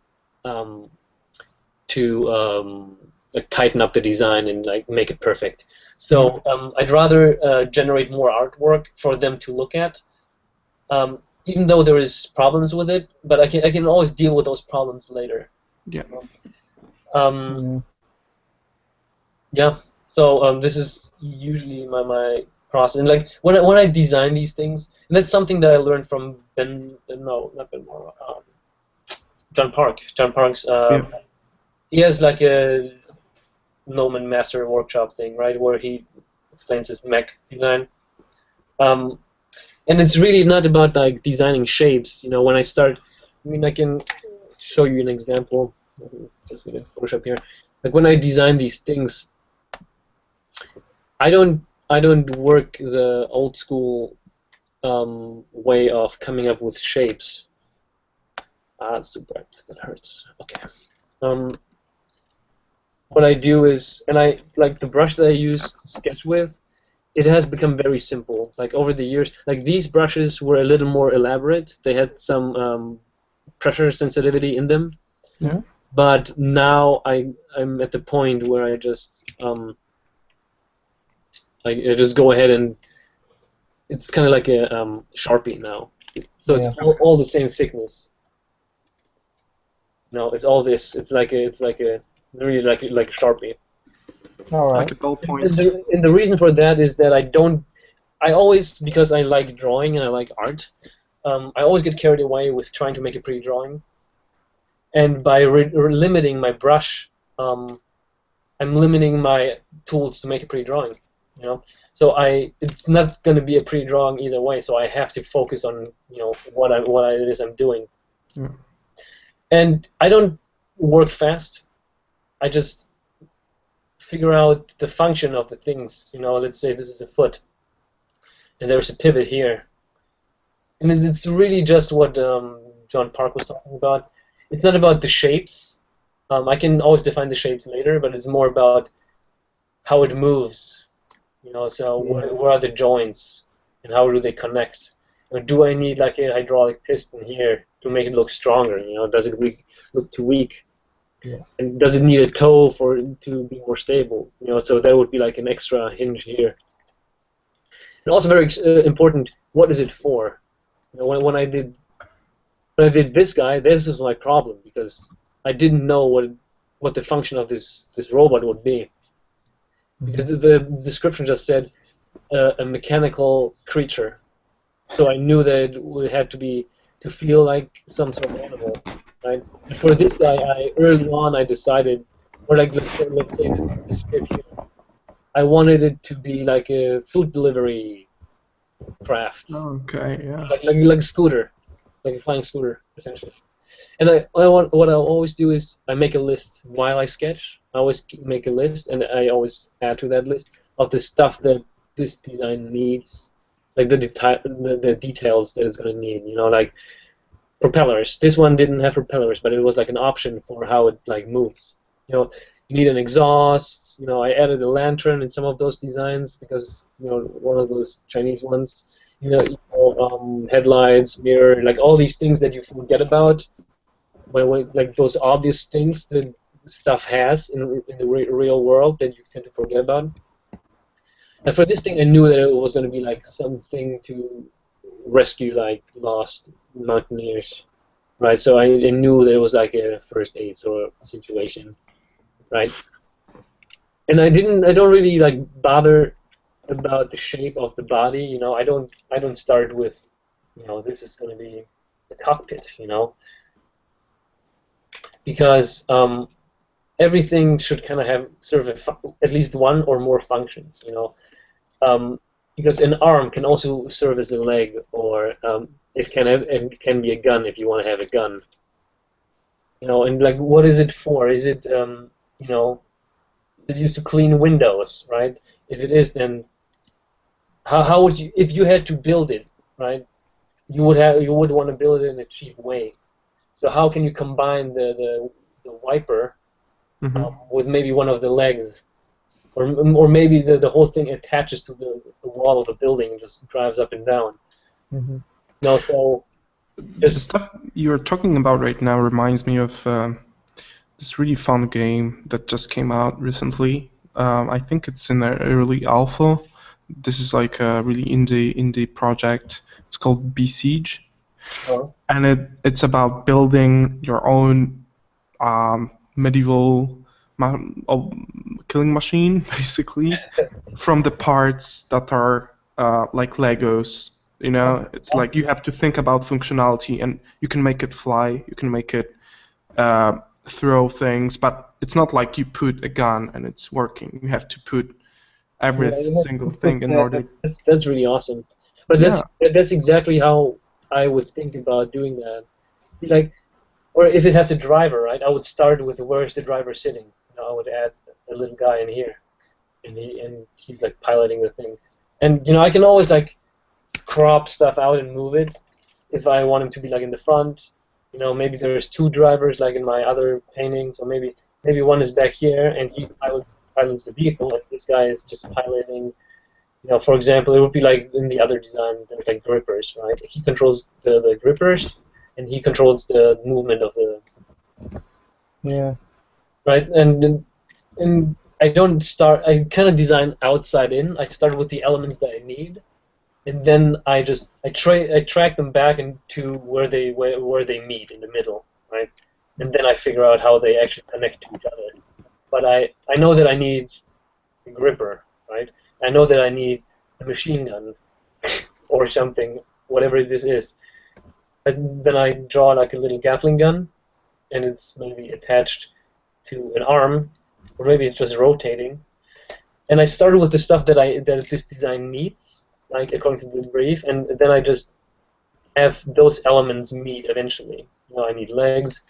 like tighten up the design and like make it perfect. So I'd rather generate more artwork for them to look at, even though there is problems with it. But I can always deal with those problems later. Yeah. Yeah. So this is usually my process. And like when I design these things, and that's something that I learned from John Park. John Park's he has like a Gnomon Master Workshop thing, right, where he explains his mech design. And it's really not about like designing shapes. You know, when I start, I mean, I can show you an example. Just with Photoshop here. Like when I design these things, I don't work the old school way of coming up with shapes. That's too bright. That hurts. Okay. What I do is, and I like the brush that I use to sketch with, it has become very simple. Like over the years, like these brushes were a little more elaborate. They had some pressure sensitivity in them. Yeah. But now I'm at the point where I just I just go ahead and it's kind of like a Sharpie now. So it's all the same thickness. No, it's all this. It's like a really like Sharpie. All right. Like a ballpoint. And the reason for that is that I always, because I like drawing and I like art, I always get carried away with trying to make a pretty drawing. And by limiting my brush, I'm limiting my tools to make a pretty drawing. You know, so it's not going to be a pretty drawing either way. So I have to focus on what it is I'm doing. Yeah. And I don't work fast. I just figure out the function of the things. You know, let's say this is a foot, and there's a pivot here, and it's really just what John Park was talking about. It's not about the shapes. I can always define the shapes later, but it's more about how it moves. You know, so where are the joints, and how do they connect? Or do I need like a hydraulic piston here to make it look stronger? You know, does it look too weak? Yes. And does it need a toe for it to be more stable? You know, so that would be like an extra hinge here. And also very important, what is it for? You know, when I did this guy, this is my problem because I didn't know what the function of this robot would be. Because the description just said a mechanical creature. So I knew that it had to feel like some sort of animal, right? And for this guy, early on I decided, or like let's say this strip here, I wanted it to be like a food delivery craft. Okay, yeah. Like a scooter, like a flying scooter, essentially. And what I'll always do is I make a list while I sketch. I always make a list, and I always add to that list of the stuff that this design needs, like the details that it's going to need. You know, like propellers. This one didn't have propellers, but it was like an option for how it like moves. You know, you need an exhaust. You know, I added a lantern in some of those designs because one of those Chinese ones. Headlights, mirror, like all these things that you forget about. When like those obvious things that stuff has in the real world that you tend to forget about. And for this thing, I knew that it was going to be like something to rescue like lost mountaineers, right? So I knew that it was like a first aid sort of situation, right? And I don't really like bother about the shape of the body. You know, I don't start with, this is going to be the cockpit, because everything should kind of serve at least one or more functions, because an arm can also serve as a leg, or it can be a gun if you want to have a gun, and like what is it for? Is it is it used to clean windows, right? If it is, then how would you, if you had to build it, right? you would want to build it in a cheap way. So how can you combine the wiper with maybe one of the legs, or maybe the whole thing attaches to the wall of a building and just drives up and down. No, so the stuff you're talking about right now reminds me of this really fun game that just came out recently. I think it's in the early alpha. This is like a really indie project. It's called Besiege, and it's about building your own medieval killing machine, basically, from the parts that are like Legos. You know, it's like you have to think about functionality, and you can make it fly, you can make it throw things, but it's not like you put a gun and it's working. You have to put every single thing in order. That's really awesome. But that's exactly how I would think about doing that. Like, or if it has a driver, right? I would start with where's the driver sitting. You know, I would add a little guy in here, and he's like piloting the thing. And you know, I can always like crop stuff out and move it if I want him to be like in the front. You know, maybe there's two drivers like in my other paintings, or maybe one is back here and he pilots the vehicle, and this guy is just piloting. You know, for example, it would be like in the other design, there's like grippers, right? He controls the grippers, and he controls the movement of the. Yeah. Right, and I don't start. I kind of design outside in. I start with the elements that I need, and then I track them back into where they meet in the middle, right? And then I figure out how they actually connect to each other. But I know that I need a gripper, right? I know that I need a machine gun or something, whatever this is. And then I draw like a little Gatling gun, and it's maybe attached to an arm, or maybe it's just rotating. And I started with the stuff that this design needs, like according to the brief, and then I just have those elements meet eventually. You know, I need legs,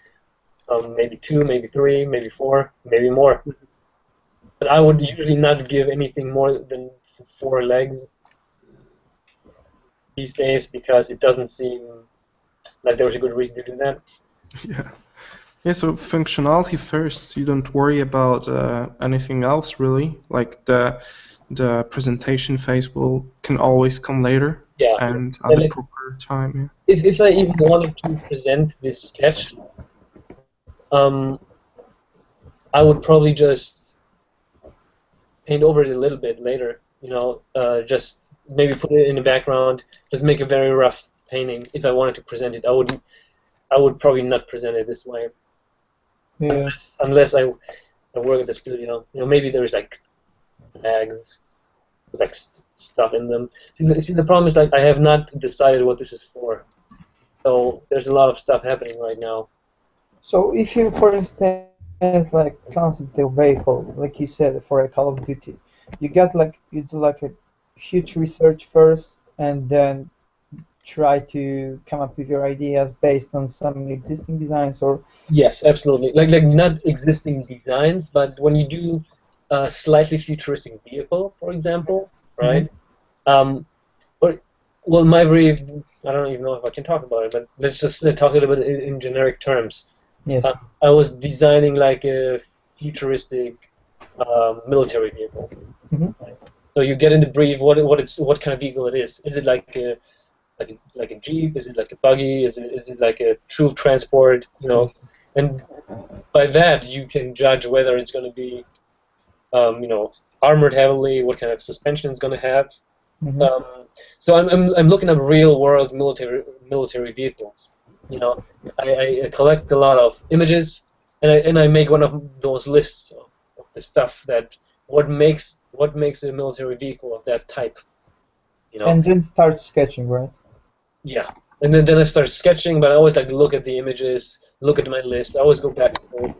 maybe 2, maybe 3, maybe 4, maybe more. But I would usually not give anything more than 4 legs these days, because it doesn't seem like there was a good reason to do that. Yeah. Yeah, so functionality first. You don't worry about anything else really. Like the presentation phase can always come later. Yeah. And at the proper time. Yeah. If I even wanted to present this sketch, I would probably just paint over it a little bit later. You know, just maybe put it in the background. Just make a very rough painting. If I wanted to present it, I would probably not present it this way. Yeah. Unless I work at the studio. You know, maybe there's like bags, like stuff in them. See, the problem is like I have not decided what this is for. So there's a lot of stuff happening right now. So if you, for instance, like concept the vehicle, like you said, for a Call of Duty, you do like a huge research first, and then try to come up with your ideas based on some existing designs, or yes, absolutely. Like not existing designs, but when you do a slightly futuristic vehicle, for example, right? Well, my brief, I don't even know if I can talk about it, but let's just talk a little bit in generic terms. Yes. I was designing like a futuristic military vehicle. Right? So you get in the brief what kind of vehicle it is. Is it like a jeep? Is it like a buggy? Is it like a troop transport? You know, and by that you can judge whether it's going to be, you know, armored heavily, what kind of suspension it's going to have. So I'm looking at real world military vehicles. You know, I collect a lot of images, and I make one of those lists of the stuff that what makes a military vehicle of that type. You know. And then start sketching, right? Yeah, and then I start sketching, but I always like to look at the images, look at my list. I always go back to,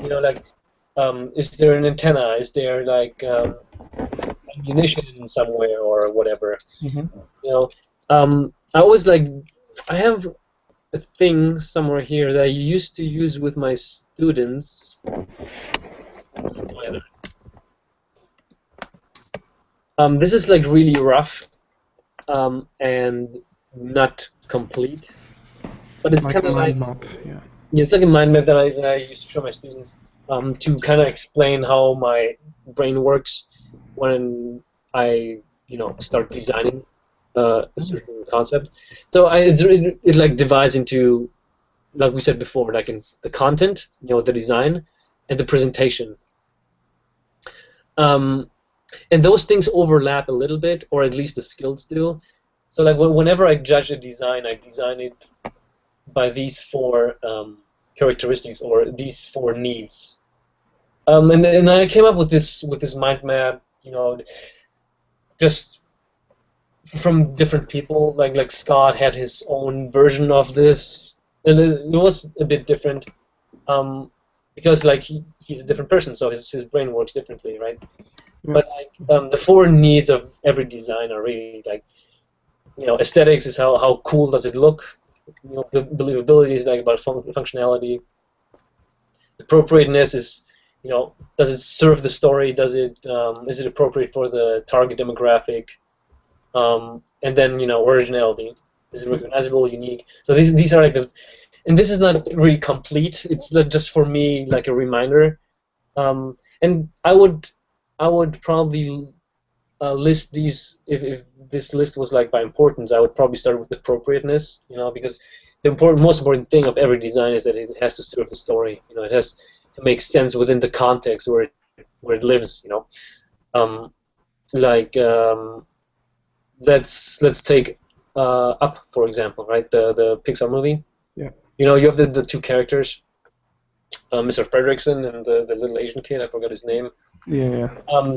you know, like, is there an antenna? Is there like ammunition somewhere or whatever? You know, I always like, I have a thing somewhere here that I used to use with my students. This is like really rough. and not complete. But it's Like kind a of mind map, yeah. yeah, it's like a mind map that I used to show my students to kind of explain how my brain works when I start designing a certain concept. So it like divides into, like we said before, like in the content, the design, and the presentation. And those things overlap a little bit, or at least the skills do. So like whenever I judge a design, I design it by these four characteristics or these four needs. And I came up with this mind map, just from different people. Like Scott had his own version of this, and it was a bit different, because like he's a different person, so his brain works differently, right? Yeah. But like the four needs of every design are really like, aesthetics is how cool does it look. Believability is like about functionality. Appropriateness is, does it serve the story? Is it appropriate for the target demographic? And then originality. Is it recognizable, unique? So these are like and this is not really complete. It's just for me like a reminder. And I would probably list these, if this list was like by importance, I would probably start with appropriateness, because the most important thing of every design is that it has to serve the story. It has to make sense within the context where it lives. Let's take Up, for example, right? The Pixar movie. Yeah. You have the two characters, Mr. Fredrickson and the little Asian kid. I forgot his name. Yeah.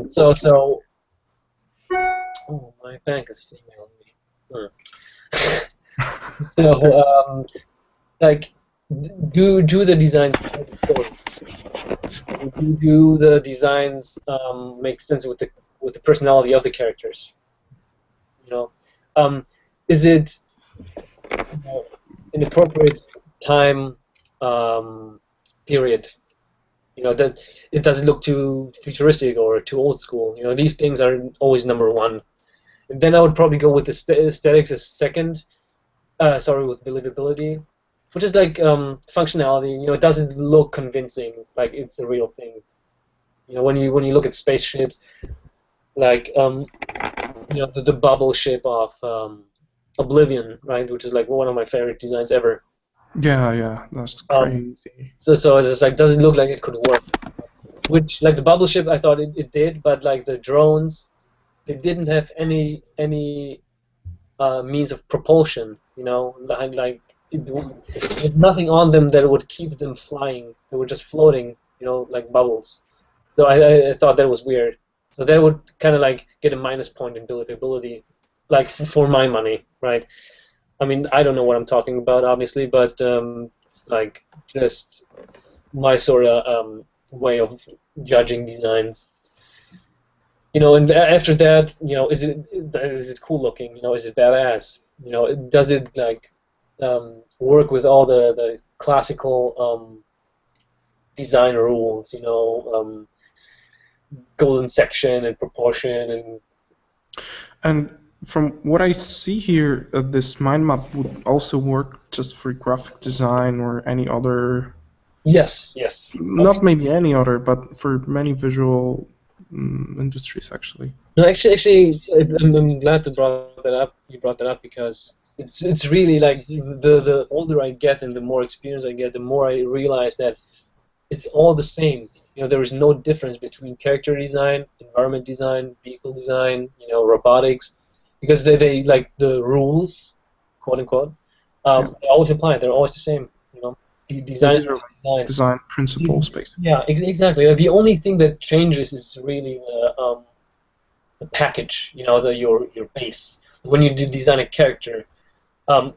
So. Oh, my bank is emailing me. So, like, do the designs tell the story? Do the designs make sense with the personality of the characters? Is it an appropriate time period? That it doesn't look too futuristic or too old school. These things are always number one. And then I would probably go with the aesthetics as second. With believability, which is like functionality. It doesn't look convincing, like it's a real thing. When you look at spaceships, like the bubble ship of Oblivion, right, which is like one of my favorite designs ever. Yeah, that's crazy. So it's just like, does it look like it could work? Which, like the bubble ship, I thought it did, but like the drones, they didn't have any means of propulsion. Like there's nothing on them that would keep them flying. They were just floating, like bubbles. So I thought that was weird. So that would kind of like get a minus point in believability, like for my money, right? I mean, I don't know what I'm talking about, obviously, but it's like just my sort of way of judging designs. And after that, is it cool looking? Is it badass? Does it like work with all the classical design rules? Golden section and proportion And from what I see here, this mind map would also work just for graphic design or any other. Yes. Not maybe any other, but for many visual industries, actually. No, actually, I'm glad you brought that up because it's really like the older I get and the more experience I get, the more I realize that it's all the same. There is no difference between character design, environment design, vehicle design, robotics, because they like the rules, quote unquote, they always apply. They're always the same. Design principles, basically. Yeah, exactly. The only thing that changes is really the package. Your base. When you design a character,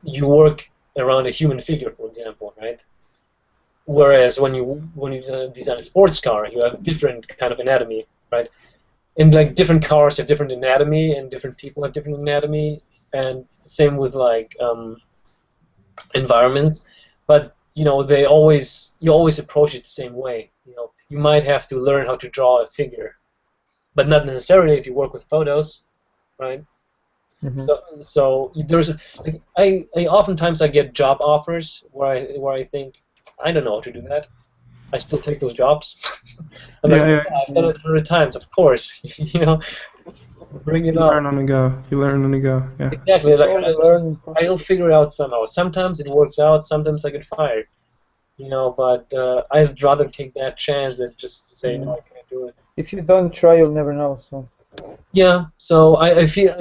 you work around a human figure, for example, right? Whereas when you design a sports car, you have a different kind of anatomy, right? And like different cars have different anatomy, and different people have different anatomy, and same with like environments. But you always approach it the same way. You might have to learn how to draw a figure, but not necessarily if you work with photos, right? So there's like I oftentimes I get job offers where I think I don't know how to do that. I still take those jobs. I'm like, Yeah, I've done it 100 times, of course. Bring it you on. learn on the go. You learn on the go. Yeah. Exactly. It's Like all the learning process. I'll figure it out somehow. Sometimes it works out. Sometimes I get fired. But I'd rather take that chance than just say no, I can't do it. If you don't try, you'll never know. So Yeah. So I feel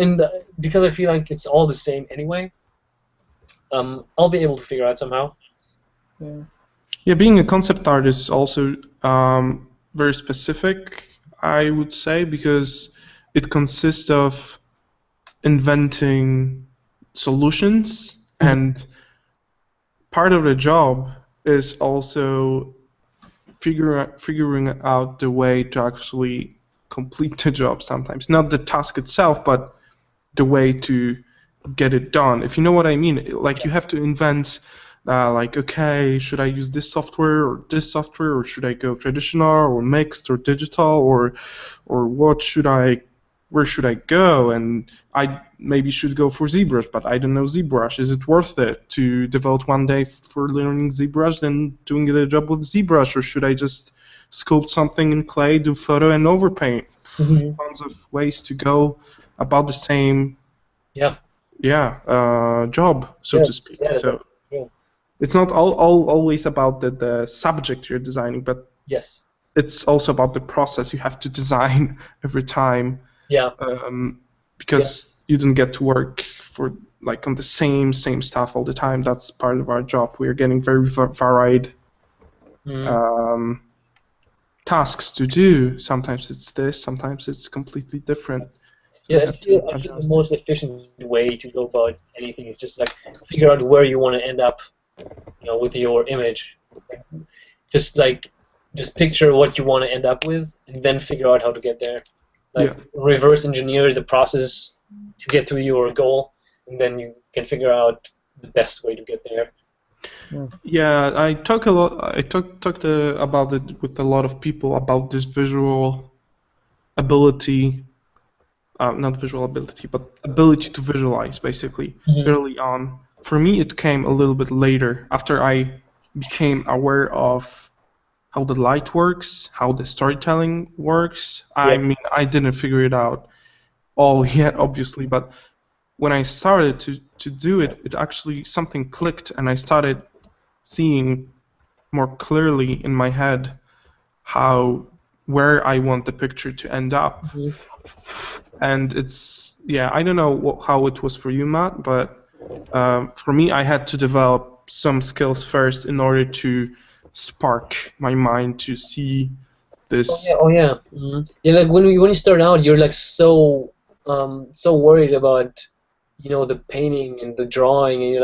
because I feel like it's all the same anyway. I'll be able to figure out somehow. yeah. Yeah, being a concept artist is also very specific, I would say, because it consists of inventing solutions, and part of the job is also figuring out the way to actually complete the job sometimes. Not the task itself, but the way to get it done. If you know what I mean, like you have to invent, like, okay, should I use this software or this software, or should I go traditional or mixed or digital, or where should I go? And I maybe should go for ZBrush, but I don't know ZBrush. Is it worth it to devote one day for learning ZBrush than doing the job with ZBrush, or should I just sculpt something in clay, do photo and overpaint? Tons of ways to go about the same job, so to speak. So it's not always about the subject you're designing, but yes, it's also about the process you have to design every time. Yeah. Because you don't get to work for like on the same stuff all the time. That's part of our job. We are getting very varied tasks to do. Sometimes it's this, sometimes it's completely different. So I feel the most efficient way to go about anything is just like figure out where you want to end up, with your image. Just picture what you want to end up with, and then figure out how to get there. Reverse engineer the process to get to your goal, and then you can figure out the best way to get there. Yeah, I talk a lot. I talked about it with a lot of people about this visual ability. Not visual ability, but ability to visualize, basically, early on. For me, it came a little bit later, after I became aware of how the light works, how the storytelling works. I mean, I didn't figure it out all yet, obviously, but when I started to do it, it actually, something clicked, and I started seeing more clearly in my head where I want the picture to end up. And it's, I don't know how it was for you, Matt, but for me, I had to develop some skills first in order to spark my mind to see this. Yeah, like when you start out, you're like so worried about the painting and the drawing, and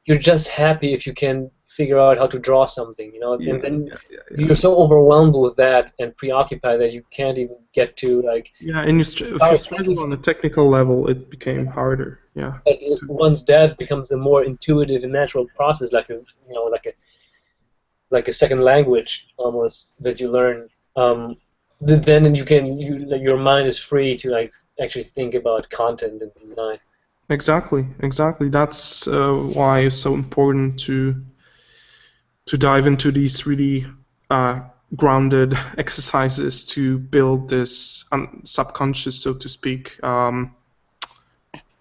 you're just happy if you can figure out how to draw something, and then you're so overwhelmed with that and preoccupied that you can't even get to and if you struggle on a technical level, it became harder. Once that becomes a more intuitive and natural process, like a second language almost that you learn, then your mind is free to actually think about content and design. Exactly. That's why it's so important to dive into these really grounded exercises to build this subconscious, so to speak,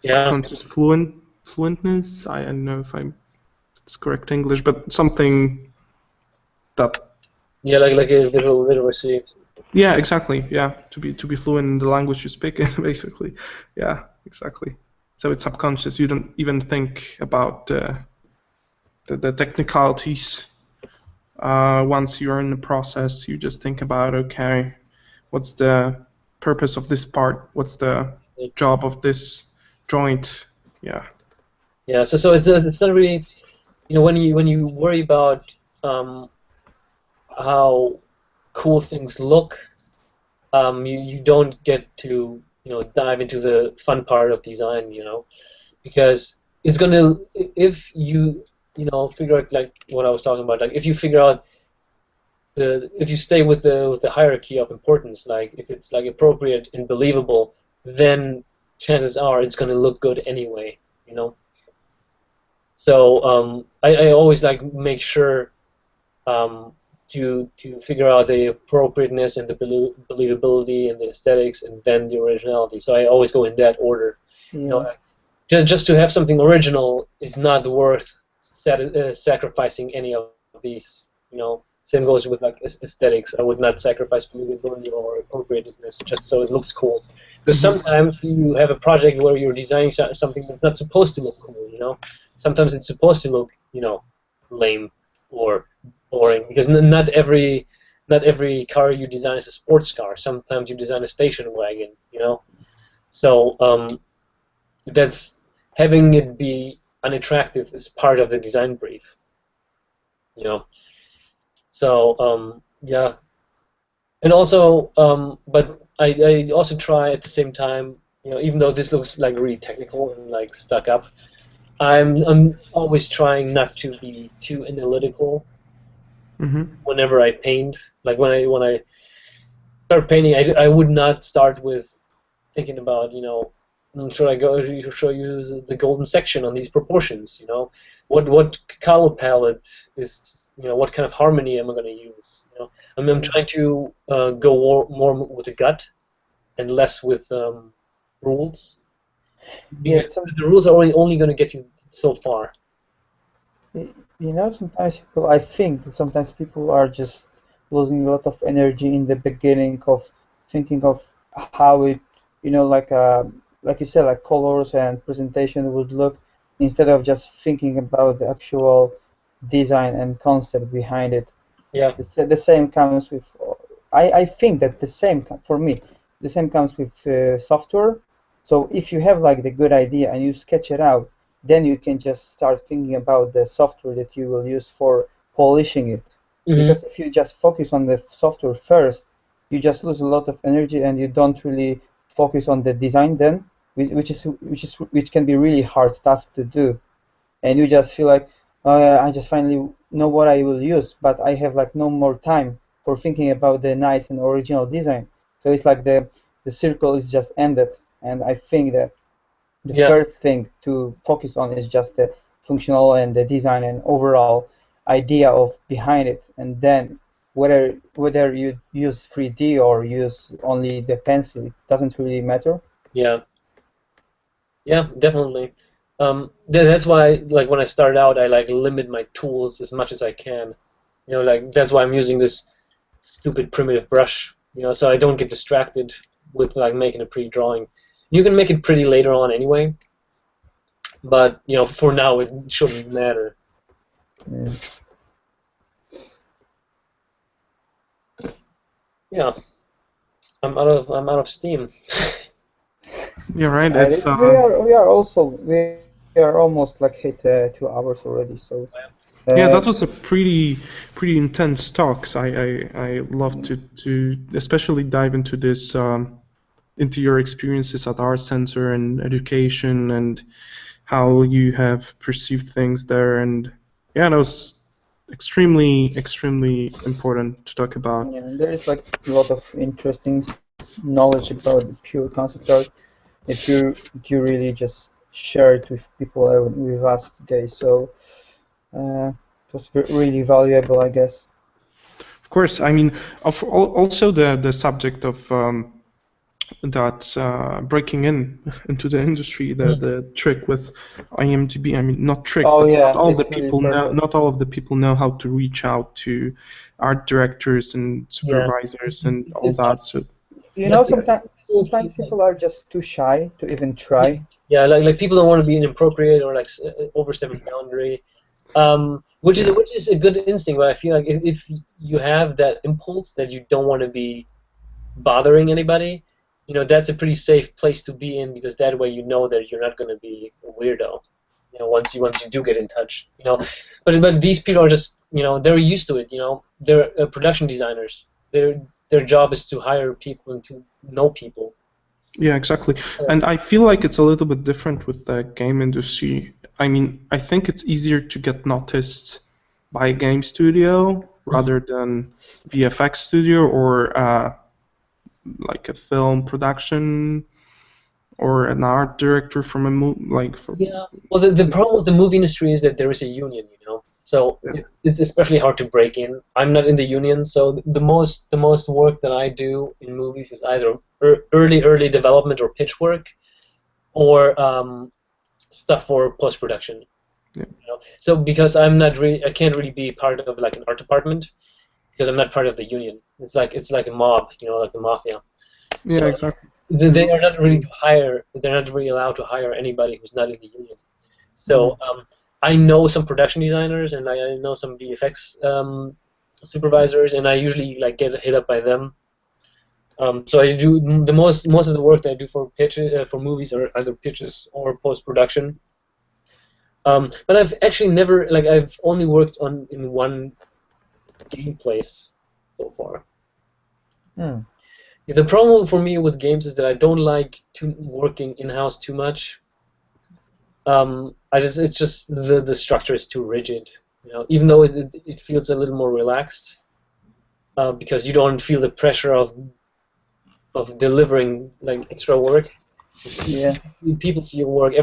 subconscious fluentness. I don't know if it's correct English, but something that. Yeah, like a visual literacy. Yeah, exactly. Yeah, to be fluent in the language you speak, basically. Yeah, exactly. So it's subconscious. You don't even think about the technicalities. Once you're in the process, you just think about, okay, what's the purpose of this part? What's the job of this joint? Yeah. Yeah. So it's not really, when you worry about how cool things look, you don't get to dive into the fun part of design, because it's gonna, if you figure out like what I was talking about, like if you figure out if you stay with the hierarchy of importance, like if it's like appropriate and believable, then chances are it's going to look good anyway, you know. So I always like make sure to figure out the appropriateness and the believability and the aesthetics and then the originality. So I always go in that order. Yeah. You know, just to have something original is not worth sacrificing any of these. You know, same goes with like aesthetics. I would not sacrifice believability or appropriateness just so it looks cool. Because sometimes you have a project where you're designing something that's not supposed to look cool. You know, sometimes it's supposed to look, you know, lame or boring. Because not every car you design is a sports car. Sometimes you design a station wagon. You know, so that's having it be unattractive is part of the design brief. You know, so yeah, and also but I also try at the same time, you know, even though this looks like really technical and like stuck up, I'm always trying not to be too analytical whenever I paint. Like when I start painting, I would not start with thinking about, you know, should I show you the golden section on these proportions? You know, what color palette is, you know, what kind of harmony am I going to use? You know, I'm trying to go more with the gut and less with rules. Because the rules are only going to get you so far. You know, I think that sometimes people are just losing a lot of energy in the beginning of thinking of how it, you know, like you said, like colors and presentation would look, instead of just thinking about the actual design and concept behind it. Yeah. The same comes with, I think that the same, for me, the same comes with software. So if you have like the good idea and you sketch it out, then you can just start thinking about the software that you will use for polishing it. Because if you just focus on the software first, you just lose a lot of energy and you don't really focus on the design then, which can be really hard task to do. And you just feel like, I just finally know what I will use, but I have like no more time for thinking about the nice and original design. So it's like the circle is just ended. And I think that the first thing to focus on is just the functional and the design and overall idea of behind it, and then whether you use 3D or use only the pencil, it doesn't really matter. Yeah, definitely. That's why, like, when I start out, I like limit my tools as much as I can. You know, like that's why I'm using this stupid primitive brush. You know, so I don't get distracted with like making a pretty drawing. You can make it pretty later on anyway, but you know, for now it shouldn't matter. Yeah, I'm out of steam. Yeah, right. It's we are almost like hit 2 hours already. So yeah, that was a pretty intense talk. So I love to especially dive into this into your experiences at Art Center and education and how you have perceived things there, and yeah, that was extremely important to talk about. Yeah, there is like a lot of interesting knowledge about the pure concept art that you really just share it with people with us today. So it was really valuable, I guess. Of course, I mean, also the subject of that breaking into the industry, the trick with IMDb. I mean, not trick, but yeah, not all the really people know. Not all of the people know how to reach out to art directors and supervisors and all that. So you know, sometimes people are just too shy to even try. Yeah, like people don't want to be inappropriate or like overstep a boundary, which is a good instinct. But I feel like if you have that impulse that you don't want to be bothering anybody, you know, that's a pretty safe place to be in, because that way you know that you're not going to be a weirdo. You know, once you do get in touch, you know, but these people are just, you know, they're used to it. You know, they're production designers. Their job is to hire people and to know people. Yeah, exactly. And I feel like it's a little bit different with the game industry. I mean, I think it's easier to get noticed by a game studio rather than VFX studio or like a film production or an art director from a Yeah. Well, the problem with the movie industry is that there is a union, you know. So it's especially hard to break in. I'm not in the union, so the most work that I do in movies is either early development or pitch work, or stuff for post production. Yeah. You know? So because I can't really be part of like an art department because I'm not part of the union. It's like a mob, you know, like the mafia. Yeah, So exactly. they are not really they're not really allowed to hire anybody who's not in the union. So I know some production designers and I know some VFX supervisors, and I usually like get hit up by them. So I do the most of the work that I do for for movies are either pitches or post production. But I've actually never I've only worked in one game place so far. The problem for me with games is that I don't like working in-house too much. It's just the structure is too rigid. You know, even though it feels a little more relaxed, because you don't feel the pressure of delivering like extra work. Yeah. People see your work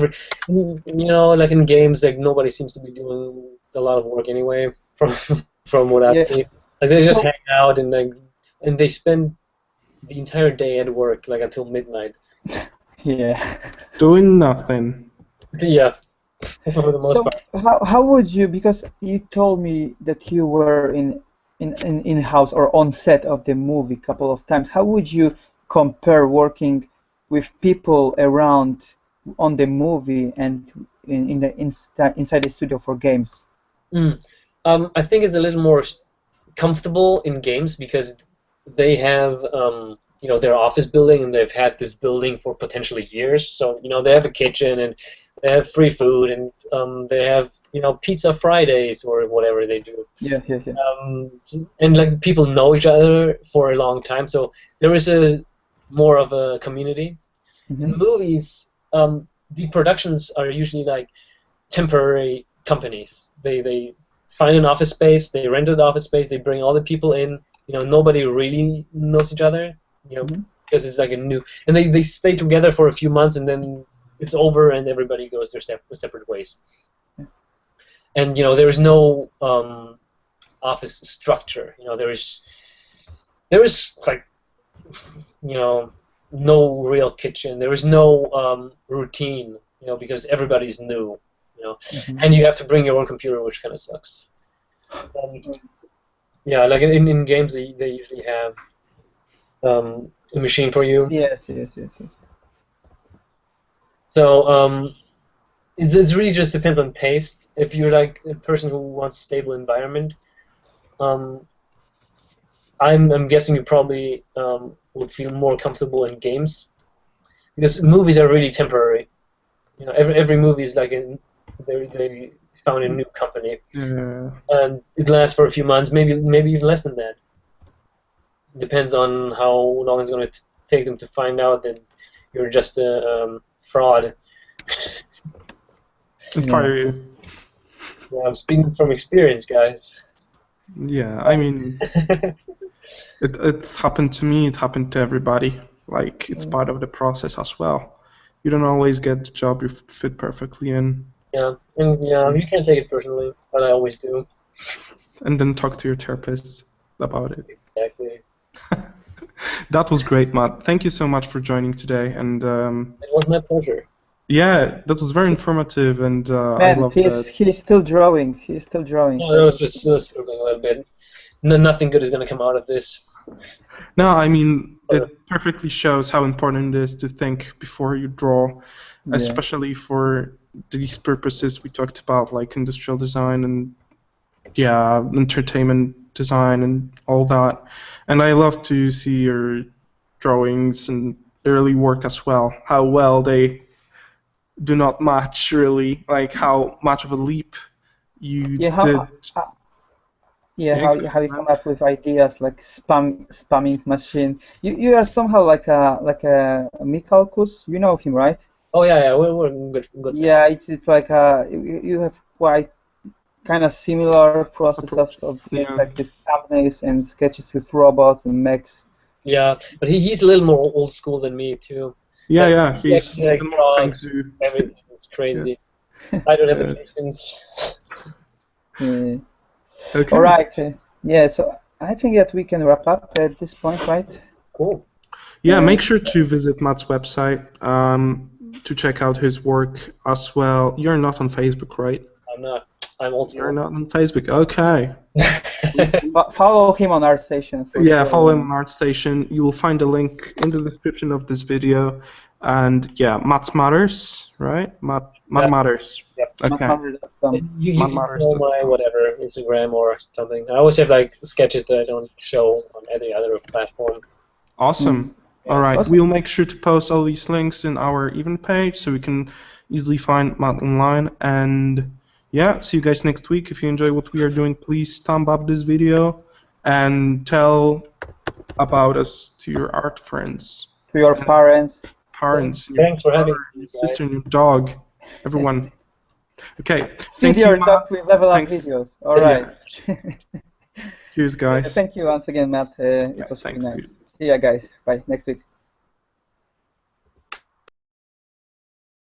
like in games, like nobody seems to be doing a lot of work anyway. From what I've seen, like they just hang out and they spend the entire day at work, like until midnight. Yeah. Doing nothing. Yeah. For the most part. How would you, because you told me that you were in-house or on set of the movie a couple of times, how would you compare working with people around on the movie and inside the studio for games? I think it's a little more comfortable in games because they have their office building, and they've had this building for potentially years. So they have a kitchen, and they have free food, and they have pizza Fridays or whatever they do. Yeah. And like people know each other for a long time, so there is more of a community. In movies, the productions are usually like temporary companies. They find an office space, they rent an office space, they bring all the people in. Nobody really knows each other, because it's like and they stay together for a few months, and then it's over, and everybody goes their separate ways. And there is no office structure. There is like no real kitchen. There is no routine. Because everybody's new. And you have to bring your own computer, which kind of sucks. Yeah, like in games, they usually have a machine for you. Yes. So it really just depends on taste. If you're like a person who wants a stable environment, I'm guessing you probably would feel more comfortable in games, because movies are really temporary. Every movie is like they found a new company, and it lasts for a few months, maybe even less than that. Depends on how long it's going to take them to find out that you're just a fraud. And fire you. Yeah, I'm speaking from experience, guys. Yeah, I mean, it happened to me. It happened to everybody. Like, it's part of the process as well. You don't always get the job you fit perfectly in. Yeah, and you can't take it personally, but I always do. And then talk to your therapist about it. Exactly. That was great, Matt. Thank you so much for joining today. And it was my pleasure. Yeah, that was very informative, and I Man, love that. he's still drawing. He's still drawing. No, I was just scribbling a little bit. Nothing good is going to come out of this. No, I mean, it perfectly shows how important it is to think before you draw, especially for these purposes we talked about, like industrial design and entertainment design and all that. And I love to see your drawings and early work as well, how well they do not match, really, like how much of a leap you did. How you come up with ideas like spamming machine. You are somehow like a Mikalkus. You know him, right? Oh yeah, we're good. Yeah, it's like you have quite kind of similar process of like these thumbnails and sketches with robots and mechs. Yeah, but he's a little more old school than me too. Yeah, But yeah, he's like even more draws Feng Shui. everything. It's crazy. I don't have the Yeah. patience. Okay. All right. Yeah. So I think that we can wrap up at this point, right? Cool. Yeah, make sure to visit Matt's website to check out his work as well. You're not on Facebook, right? I'm not. I'm old You're school. not on Facebook. Okay. Follow him on ArtStation for Yeah, sure. follow him on ArtStation. You will find a link in the description of this video. And yeah, Matt Matters, right? Matt Yeah. Matters. Yep. Okay. You Matt can Matters follow my whatever Instagram or something. I always have like sketches that I don't show on any other platform. Awesome. Yeah. All right. Awesome. We'll make sure to post all these links in our event page so we can easily find Matt online. And yeah, see you guys next week. If you enjoy what we are doing, please thumb up this video and tell about us to your art friends, To your parents. parents, Thanks for having brother, me, your guys. sister, and your dog, everyone. Okay. Feed Thank your you, dog Matt. with level up Thanks. videos. All right. Cheers, guys. Thank you once again, Matt. It Yeah, was really thanks, nice. dude. See ya, guys. Bye. Next week.